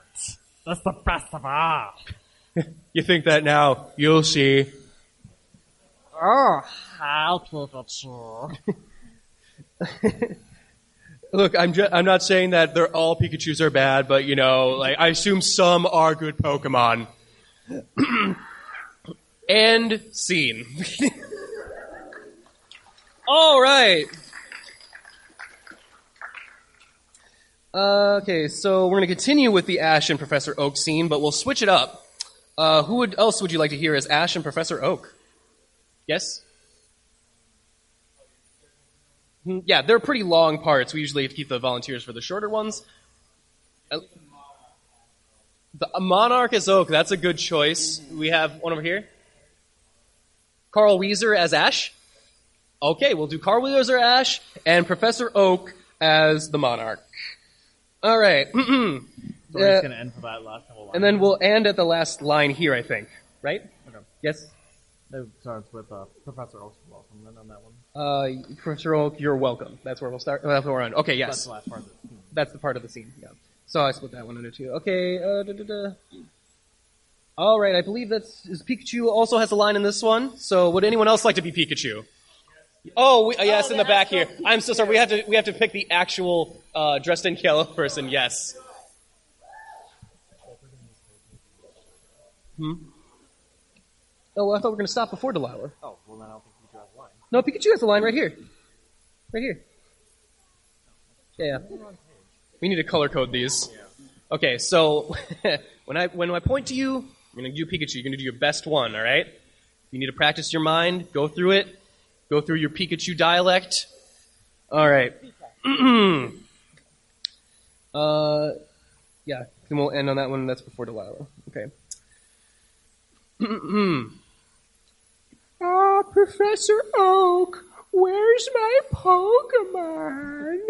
S4: That's the best of all.
S1: You think that now? You'll see.
S4: Oh, hi, Pikachu.
S1: Look, I'm not saying that they're all Pikachus are bad, but you know, like I assume some are good Pokemon. And scene. All right. Okay, so we're going to continue with the Ash and Professor Oak scene, but we'll switch it up. Who else would you like to hear as Ash and Professor Oak? Yes? Yeah, they're pretty long parts. We usually keep the volunteers for the shorter ones. The Monarch as Oak, that's a good choice. We have one over here. Carl Weezer as Ash. Okay, we'll do Carl Weezer as Ash and Professor Oak as the Monarch. All right.
S4: So we're just going to end for that last couple lines.
S1: And then we'll end at the last line here, I think. Right?
S4: Okay.
S1: Yes?
S4: It starts with Professor Oak's welcome then on that one.
S1: Professor Oak, you're welcome. That's where we'll start. That's where we're on. Okay, yes.
S4: That's the last part of it.
S1: That's the part of the scene, yeah. So I split that one into two. Okay, All right, I believe Pikachu also has a line in this one. So would anyone else like to be Pikachu? Oh, yes, in the back here. I'm so sorry. We have to pick the actual dressed in yellow person. Yes. Oh, I thought we were going to stop before Delilah.
S4: Oh, well then I don't think Pikachu has a line.
S1: No, Pikachu has a line right here. Right here. Yeah. We need to color code these. Okay, so when I point to you, I'm going to do Pikachu. You're going to do your best one, all right? You need to practice your mind. Go through it. Go through your Pikachu dialect. All right. Yeah, then we'll end on that one. That's before Delilah. Okay. Professor Oak, where's my Pokemon?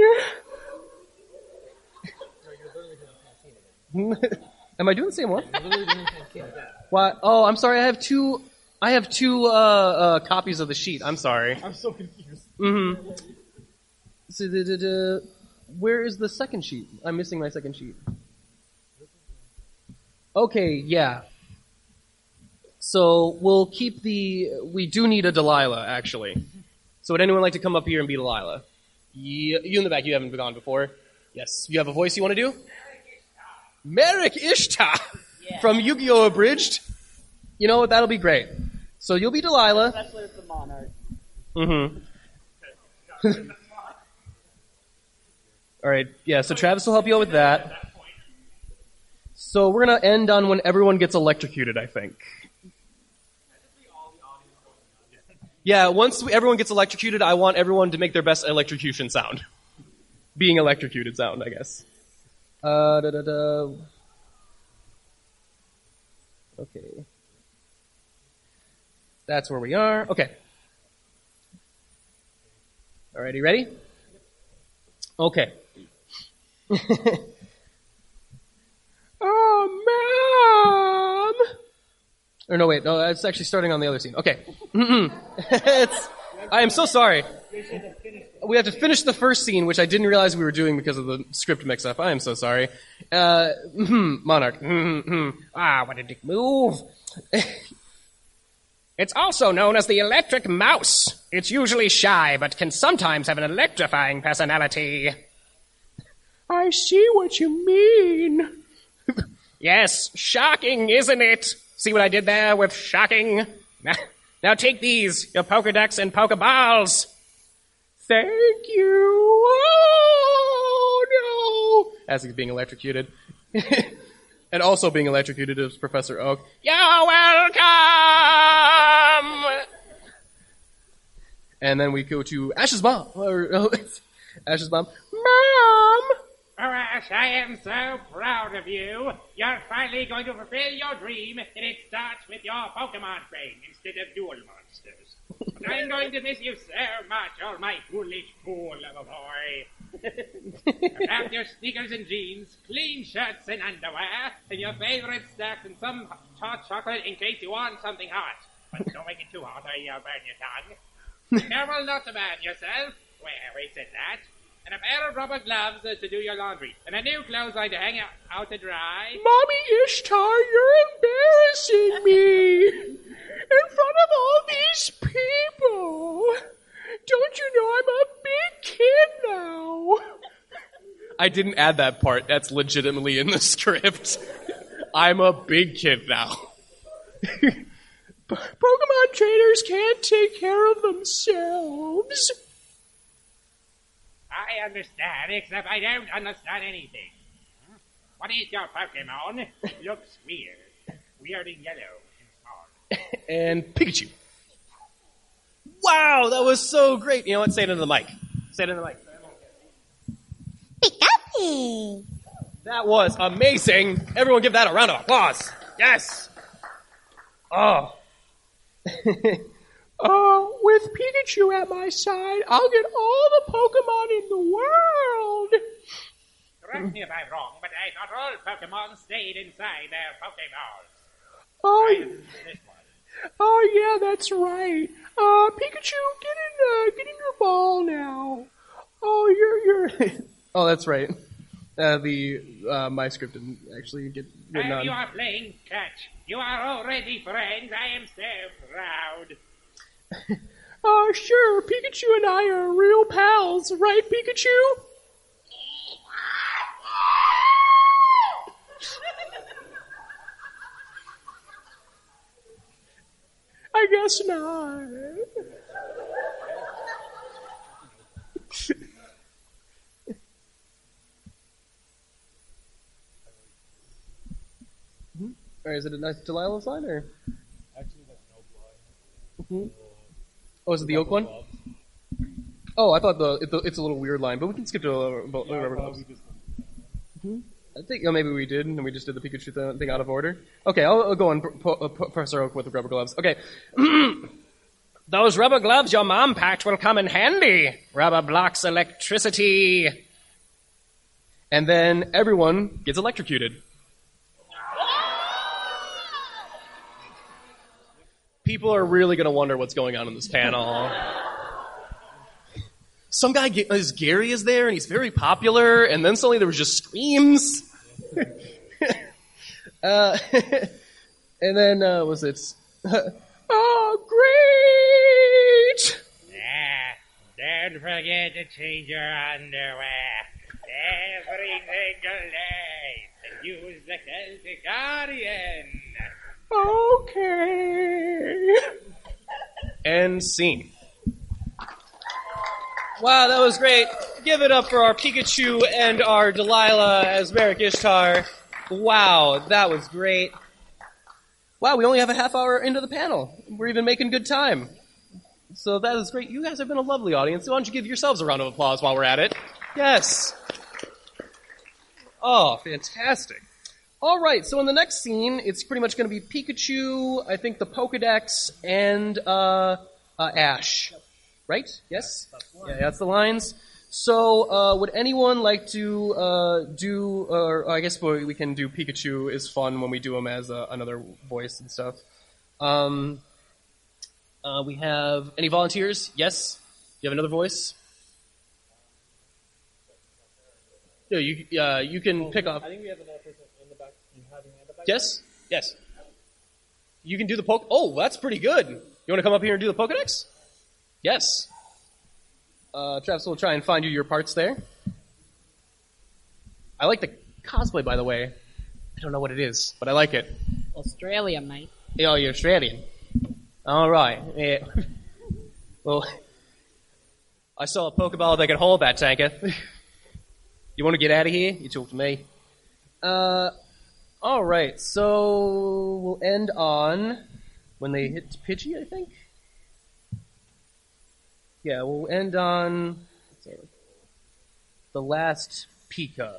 S1: Am I doing the same one? What? Oh, I'm sorry. I have two copies of the sheet. I'm sorry.
S4: I'm so confused.
S1: Mm-hmm. So, where is the second sheet? I'm missing my second sheet. Okay, yeah. So we'll keep we do need a Delilah, actually. So would anyone like to come up here and be Delilah? You in the back, you haven't gone before. Yes. You have a voice you want to do? Merrick Ishtar from Yu-Gi-Oh! Abridged. You know what? That'll be great. So you'll be Delilah.
S8: Especially with the monarch.
S1: Mm-hmm. All right. Yeah, so Travis will help you out with that. So we're gonna end on when everyone gets electrocuted, I think. Yeah, once everyone gets electrocuted, I want everyone to make their best electrocution sound. Being electrocuted sound, I guess. Okay. That's where we are. Okay. Alrighty, ready? Okay. Oh, Mom! Or no, wait, no, it's actually starting on the other scene. Okay. I am so sorry. We have to finish the first scene, which I didn't realize we were doing because of the script mix-up. I am so sorry. Monarch.
S5: What a dick move. It's also known as the electric mouse. It's usually shy, but can sometimes have an electrifying personality. I see what you mean. Yes, shocking, isn't it? See what I did there with shocking? Now take these, your poker ducks and poker balls. Thank you. Oh, no.
S1: As he's being electrocuted. And also being electrocuted is Professor Oak.
S5: You're welcome.
S1: And then we go to Ash's mom. Ash's mom. Mom!
S7: Oh, Ash, I am so proud of you. You're finally going to fulfill your dream, and it starts with your Pokemon train instead of duel monsters. But I'm going to miss you so much, oh my foolish fool of a boy. Wrap your sneakers and jeans, clean shirts and underwear, and your favorite snacks and some hot chocolate in case you want something hot. But don't make it too hot or you'll burn your tongue. Careful not to burn yourself. Where is it that? And a pair of rubber gloves to do your laundry. And a new clothesline to hang out to dry.
S5: Mommy Ishtar, you're embarrassing me in front of all these people. Don't you know I'm a big kid now?
S1: I didn't add that part. That's legitimately in the script. I'm a big kid now.
S5: Pokemon trainers can't take care of themselves.
S7: I understand, except I don't understand anything. What is your Pokemon? Looks weird. Weird in yellow and small.
S1: And Pikachu. Wow, that was so great. You know what? Say it into the mic. Say it into the mic.
S8: Pikachu.
S1: That was amazing. Everyone give that a round of applause. Yes. Oh.
S5: With Pikachu at my side, I'll get all the Pokemon in the world.
S7: Correct me if I'm wrong, but I thought all Pokemon stayed inside their Pokeballs.
S5: Oh,
S7: This one.
S5: oh yeah, that's right. Pikachu, get in your ball now. Oh, you're.
S1: Oh, that's right. My script didn't actually get written
S7: You
S1: on.
S7: are playing catch. You are already friends. I am so proud.
S5: Sure, Pikachu and I are real pals, right, Pikachu? I guess not.
S1: Or is it a nice Delilah's line, or?
S2: Actually, that's no line.
S1: Oh, is it the Oak one? Oh, I thought it's a little weird line, but we can skip to rubber gloves. I think maybe we did, and we just did the Pikachu thing out of order. Okay, I'll go on Professor Oak with the rubber gloves. Okay.
S5: Those rubber gloves your mom packed will come in handy. Rubber blocks electricity.
S1: And then everyone gets electrocuted. People are really going to wonder what's going on in this panel. Some guy, Gary is there, and he's very popular, and then suddenly there was just screams. And then, was it...
S5: Oh, great!
S7: Don't forget to change your underwear every single day and use the Celtic Guardian.
S5: Okay.
S1: End scene. Wow, that was great. Give it up for our Pikachu and our Delilah as Merrick Ishtar. Wow, that was great. Wow, we only have a half hour into the panel. We're even making good time. So that is great. You guys have been a lovely audience. Why don't you give yourselves a round of applause while we're at it? Yes. Oh, fantastic. All right, so in the next scene, it's pretty much going to be Pikachu, I think the Pokedex, and Ash. Right? Yes? Yeah, that's the lines. So, would anyone like to do, or I guess we can do Pikachu is fun when we do him as another voice and stuff. We have any volunteers? Yes? You have another voice? Yeah, you can pick up.
S6: I think we have another person in the back.
S1: Yes? Yes. You can do the poke. Oh, that's pretty good. You want to come up here and do the Pokedex? Yes. Travis will try and find you your parts there. I like the cosplay, by the way. I don't know what it is, but I like it.
S10: Australia, mate.
S1: Oh, you're Australian. All right. Yeah. Well, I saw a Pokeball that could hold that, Tanker. You want to get out of here? You talk to me. All right. So we'll end on when they hit Pidgey, I think. Yeah, we'll end on the last Pika.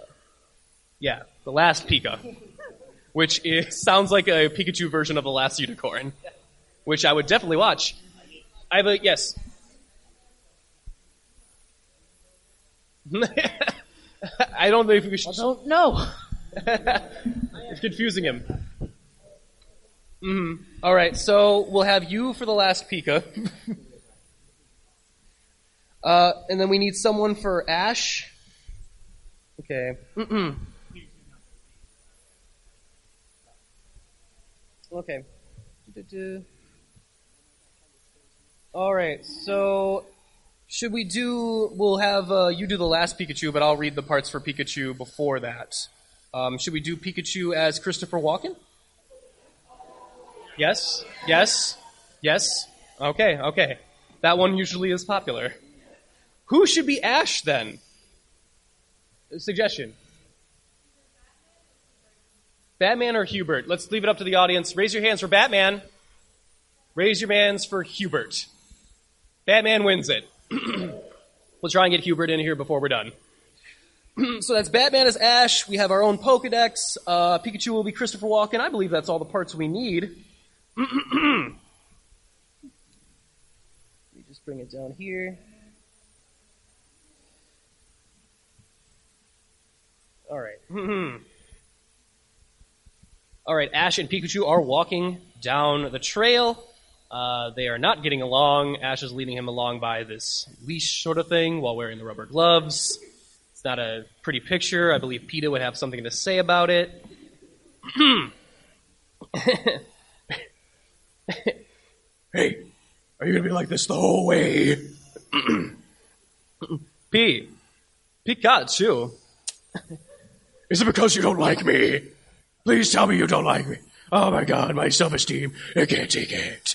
S1: Yeah, the last Pika, which sounds like a Pikachu version of the last Unicorn, which I would definitely watch. I have a yes. I don't think we should.
S10: I don't know.
S1: It's confusing him. All right, so we'll have you for the last Pika. And then we need someone for Ash. Okay. Okay. All right, so should we do... We'll have you do the last Pikachu, but I'll read the parts for Pikachu before that. Should we do Pikachu as Christopher Walken? Yes? Yes? Yes? Okay. That one usually is popular. Who should be Ash, then? Suggestion. Batman or Hubert? Let's leave it up to the audience. Raise your hands for Batman. Raise your hands for Hubert. Batman wins it. We'll try and get Hubert in here before we're done. So that's Batman as Ash. We have our own Pokedex. Pikachu will be Christopher Walken. I believe that's all the parts we need. Let me just bring it down here. All right. All right, Ash and Pikachu are walking down the trail. They are not getting along. Ash is leading him along by this leash sort of thing while wearing the rubber gloves. It's not a pretty picture. I believe PETA would have something to say about it. Hey, are you going to be like this the whole way? Pikachu. Is it because you don't like me? Please tell me you don't like me. Oh my god, my self-esteem, I can't take it.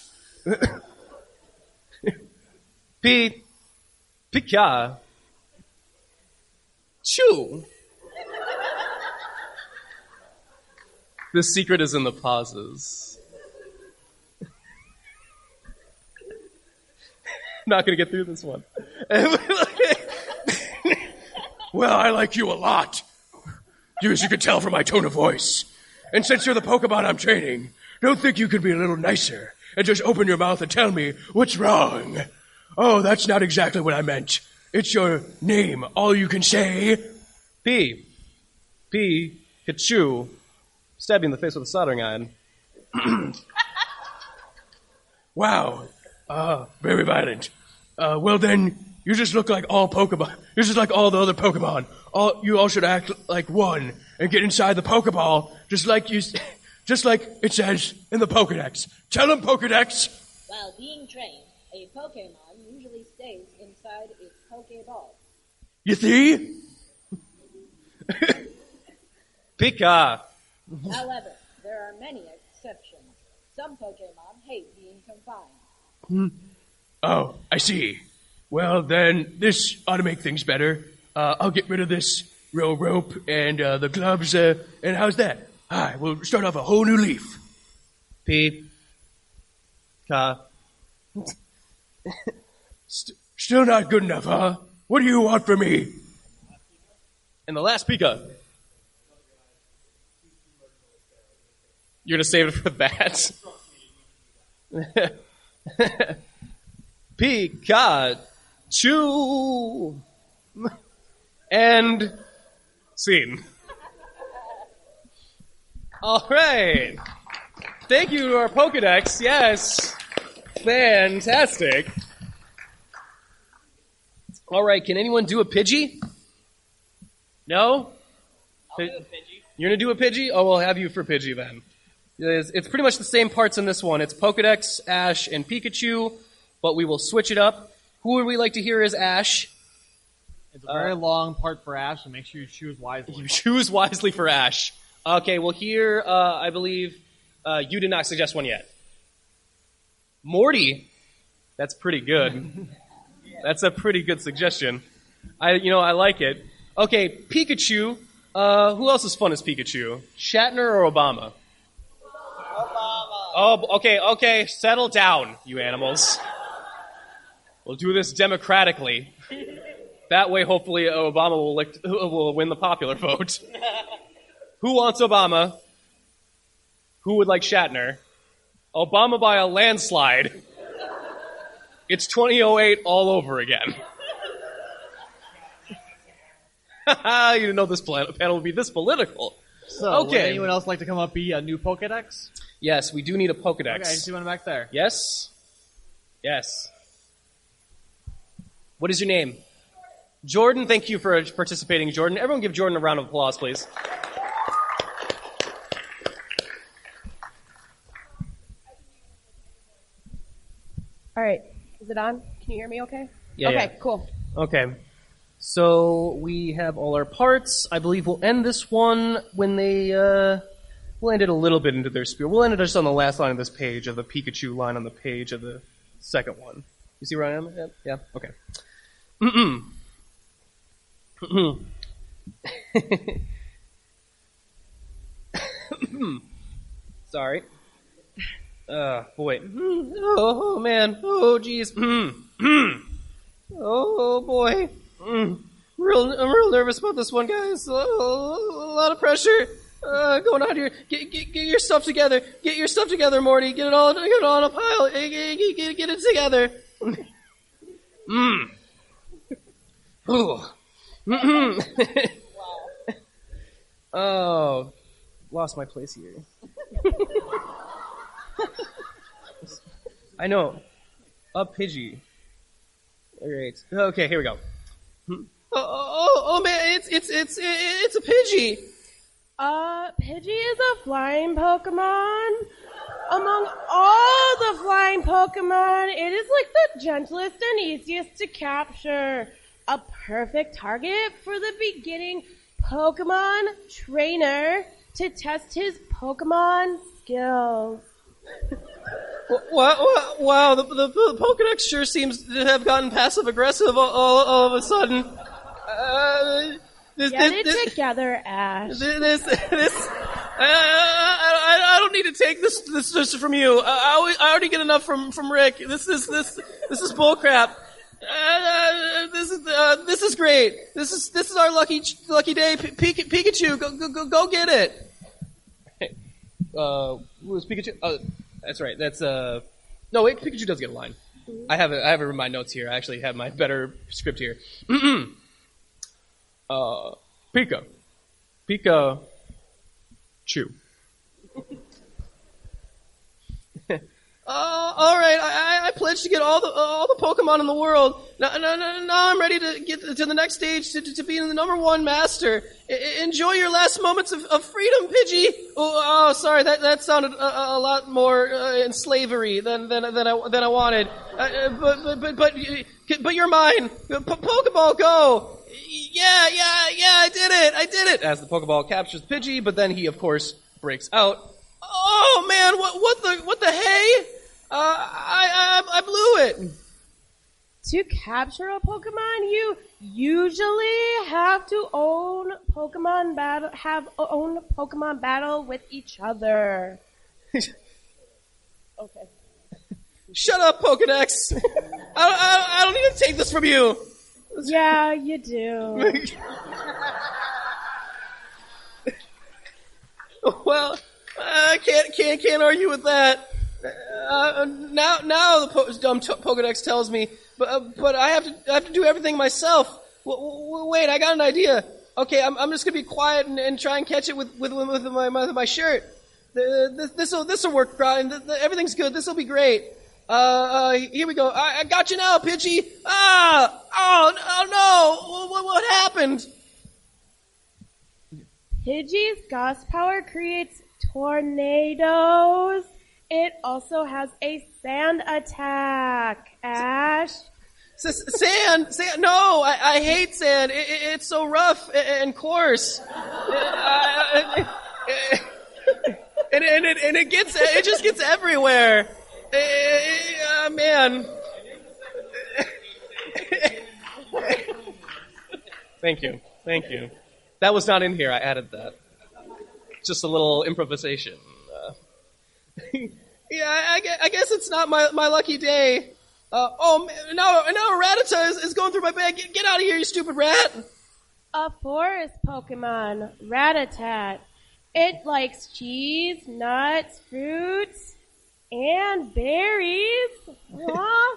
S1: Pikachu. The secret is in the pauses. Not gonna get through this one. Well, I like you a lot. As you can tell from my tone of voice. And since you're the Pokemon I'm training, don't think you could be a little nicer and just open your mouth and tell me what's wrong. Oh, that's not exactly what I meant. It's your name. All you can say. Pikachu. Stab you in the face with a soldering iron. Wow. Very violent. Well then, you just look like all Pokemon. You're just like all the other Pokemon. You all should act like one and get inside the Pokeball, just like it says in the Pokedex. Tell them, Pokedex.
S10: While being trained, a Pokemon usually stays inside its Pokeball.
S1: You see? Pika.
S10: However, there are many exceptions. Some Pokemon hate being confined.
S1: Oh, I see. Well, then, this ought to make things better. I'll get rid of this rope, and the gloves, and how's that? Hi, we'll start off a whole new leaf. Still not good enough, huh? What do you want from me? And the last Pika. You're gonna save it for that. Pikachu. And scene. All right. Thank you to our Pokedex. Yes. Fantastic. All right. Can anyone do a Pidgey? No?
S6: I'll do a Pidgey.
S1: You're going to do a Pidgey? Oh, we'll have you for Pidgey then. It's pretty much the same parts in this one. It's Pokedex, Ash, and Pikachu, but we will switch it up. Who would we like to hear as Ash?
S2: It's a very long part for Ash, and make sure you choose wisely.
S1: You choose wisely for Ash. Okay, well here, I believe you did not suggest one yet. Morty. That's pretty good. That's a pretty good suggestion. I like it. Okay, Pikachu. Who else is fun as Pikachu? Shatner or Obama? Oh, okay. Settle down, you animals. We'll do this democratically. That way, hopefully, Obama will win the popular vote. Who wants Obama? Who would like Shatner? Obama by a landslide. It's 2008 all over again. You didn't know this panel would be this political.
S2: So, would anyone else like to come up be a new Pokedex?
S1: Yes, we do need a Pokedex.
S2: Okay, I see one back there.
S1: Yes? Yes. What is your name? Jordan, thank you for participating, Jordan. Everyone give Jordan a round of applause, please.
S11: All right. Is it on? Can you hear me okay?
S1: Yeah,
S11: okay,
S1: yeah.
S11: Cool.
S1: Okay. So we have all our parts. I believe we'll end this one when they, we'll end it a little bit into their spiel. We'll end it just on the last line of this page, of the Pikachu line on the page of the second one. You see where I am? Yeah? Okay. Sorry. Boy. Oh, man. Oh, jeez. Oh, boy. I'm real nervous about this one, guys. A lot of pressure going on here. Get your stuff together. Get your stuff together, Morty. Get it all on a pile. Get it together. Ooh. Oh, lost my place here. I know. A Pidgey. All right. Okay, here we go. Oh man, it's a Pidgey.
S11: Pidgey is a flying Pokemon. Among all the flying Pokemon, it is like the gentlest and easiest to capture. A perfect target for the beginning Pokemon trainer to test his Pokemon skills.
S1: Wow, the Pokedex sure seems to have gotten passive-aggressive all of a sudden.
S11: Get it together, Ash.
S1: I don't need to take this just from you. I already get enough from Rick. This is bullcrap. This is great. This is our lucky day. Pikachu, go get it. Who was Pikachu? That's right. That's no wait. Pikachu does get a line. I have it in my notes here. I actually have my better script here. Pikachu. All right. I pledge to get all the Pokemon in the world. Now I'm ready to get to the next stage to be the number one master. Enjoy your last moments of freedom, Pidgey. Oh, sorry. That sounded a lot more in slavery than I wanted. But you're mine. Pokeball, go. Yeah, I did it. As the Pokeball captures Pidgey, but then he, of course, breaks out. Oh man, what the hey? I blew it.
S11: To capture a Pokemon, you usually have to own Pokemon battle with each other. Okay.
S1: Shut up, Pokedex! I don't need to take this from you!
S11: Yeah, you do.
S1: Well, I can't argue with that. Now the dumb Pokedex tells me, but I have to do everything myself. Wait, I got an idea. Okay, I'm just gonna be quiet and try and catch it with my shirt. This'll work, and everything's good. This'll be great. Here we go. I got you now, Pidgey. Oh no! What happened?
S11: Pidgey's gust power creates tornadoes. It also has a sand attack. Ash.
S1: Sand! No, I hate sand. It's so rough and coarse. And it just gets everywhere. Man. Thank you. That was not in here. I added that. Just a little improvisation. Yeah, I guess it's not my lucky day. Now Rattata is going through my bag. Get out of here, you stupid rat!
S11: A forest Pokemon, Rattata. It likes cheese, nuts, fruits, and berries. Aw.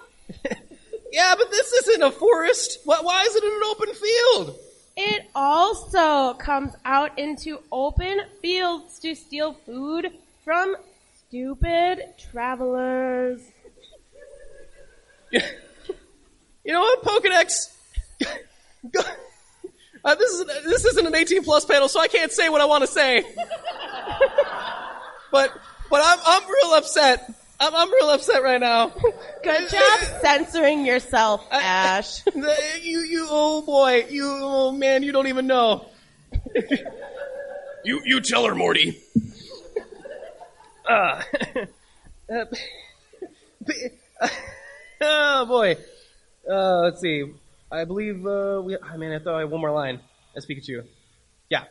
S1: Yeah, but this isn't a forest. Why is it in an open field?
S11: It also comes out into open fields to steal food from stupid travelers.
S1: You know what, Pokedex? This isn't an 18+ panel, so I can't say what I want to say. but I'm real upset. I'm real upset right now.
S11: Good job censoring yourself, Ash.
S1: Oh man, you don't even know. You tell her, Morty. Oh boy. Let's see. I believe I thought I had one more line as Pikachu. Yeah.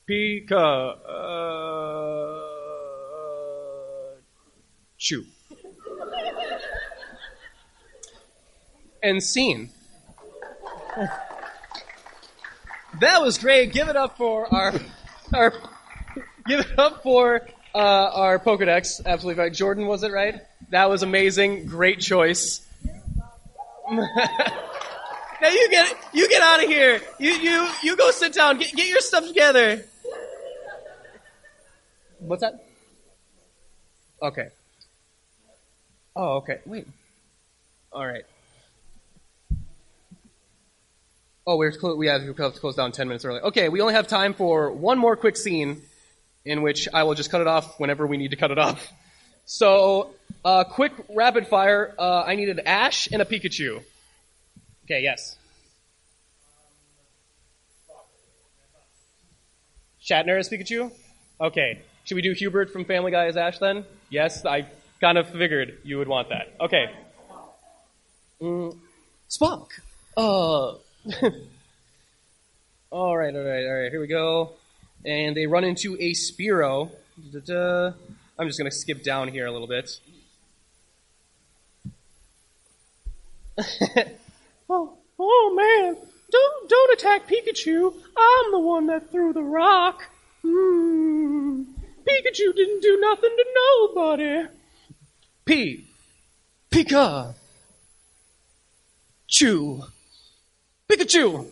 S1: Pika. Chew. And scene. That was great. Give it up for our Pokedex. Absolutely right. Jordan, was it right? That was amazing. Great choice. Now you get out of here. You go sit down. Get your stuff together. What's that? Okay. Oh, okay. Wait. All right. Oh, we have to close down 10 minutes early. Okay, we only have time for one more quick scene in which I will just cut it off whenever we need to cut it off. So, quick rapid fire. I needed Ash and a Pikachu. Okay, yes. Shatner as Pikachu? Okay. Should we do Hubert from Family Guy as Ash then? Yes, I kind of figured you would want that. Okay. Spock. All right, here we go. And they run into a Spearow. I'm just going to skip down here a little bit. Oh man, don't attack Pikachu. I'm the one that threw the rock. Pikachu didn't do nothing to nobody. Pika. Chew. Pikachu.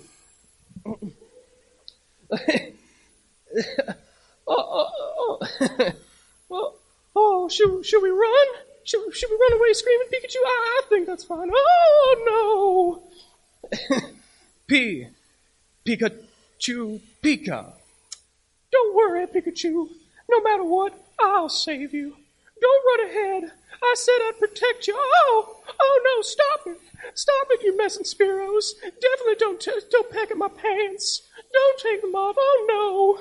S1: Should we run? Should we run away screaming Pikachu? I think that's fine. Oh no. Pikachu, Pika. Don't worry, Pikachu. No matter what, I'll save you. Don't run ahead. I said I'd protect you. Oh no, stop it. Stop it, you messing Spearows. Definitely don't peck at my pants. Don't take them off. Oh no.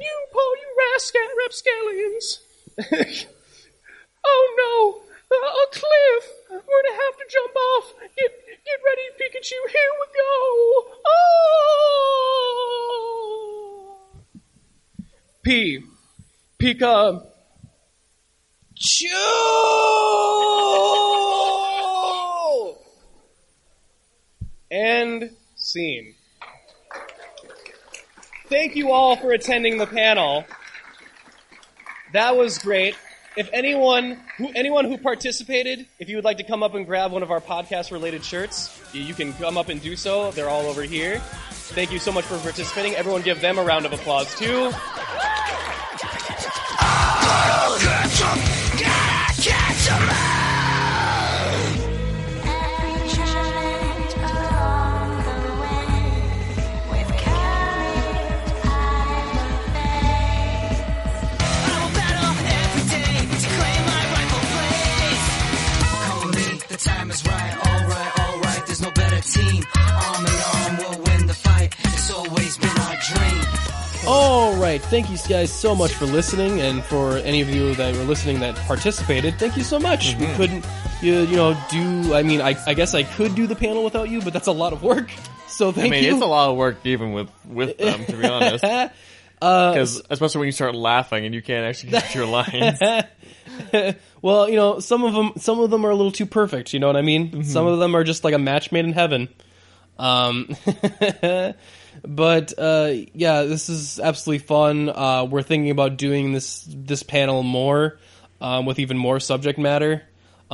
S1: You rapscallions.
S5: Oh no! A cliff! We're gonna have to jump off! Get ready, Pikachu! Here we go! Oh! Pika... Chew! And scene. Thank you all for attending the panel. That was great. If anyone who participated, if you would like to come up and grab one of our podcast-related shirts, you can come up and do so. They're all over here. Thank you so much for participating. Everyone give them a round of applause, too.
S3: The time is right, alright, there's no better team. Arm in arm, we'll win the fight. It's always been our dream.
S1: All right, thank you guys so much for listening, and for any of you that were listening that participated, thank you so much. We couldn't, do. I mean, I guess I could do the panel without you, but that's a lot of work. So thank you.
S2: It's a lot of work even with them, to be honest. Because especially when you start laughing and you can't actually get to your lines.
S1: Well, some of them are a little too perfect. You know what I mean? Mm-hmm. Some of them are just like a match made in heaven. But yeah, this is absolutely fun. We're thinking about doing this panel more, with even more subject matter.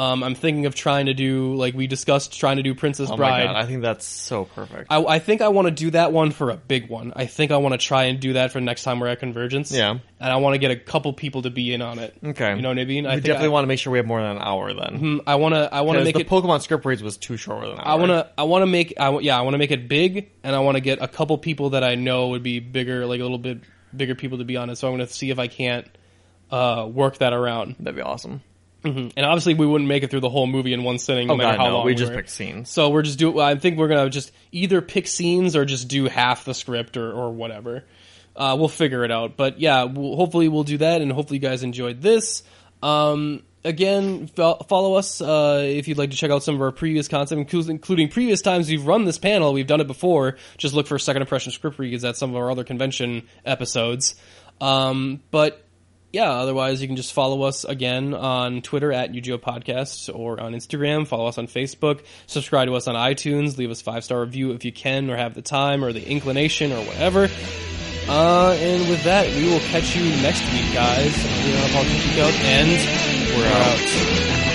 S1: I'm thinking of trying to do, like we discussed, trying to do Princess Bride.
S2: Oh my god, I think that's so perfect.
S1: I think I want to do that one for a big one. I think I want to try and do that for next time we're at Convergence.
S2: Yeah.
S1: And I want to get a couple people to be in on it.
S2: Okay.
S1: You know what I mean?
S2: We definitely want to make sure we have more than an hour then.
S1: I want to make
S2: the
S1: it...
S2: Pokemon script reads was too short with an hour.
S1: I want to make it big, and I want to get a couple people that I know would be bigger, like a little bit bigger people to be on it. So I'm going to see if I can't work that around.
S2: That'd be awesome.
S1: Mm-hmm. And obviously, we wouldn't make it through the whole movie in one sitting, no matter how long.
S2: We just pick scenes.
S1: So we're just I think we're gonna just either pick scenes or just do half the script or whatever. We'll figure it out. But yeah, hopefully we'll do that, and hopefully you guys enjoyed this. Again, follow us if you'd like to check out some of our previous content, including previous times we've run this panel. We've done it before. Just look for Second Impression Script Reads at some of our other convention episodes. But yeah, otherwise you can just follow us again on Twitter at UGO Podcasts, or on Instagram. Follow us on Facebook. Subscribe to us on iTunes. Leave us 5-star review if you can, or have the time or the inclination or whatever. And with that, we will catch you next week, guys. I'm Leon Paul, and we're out.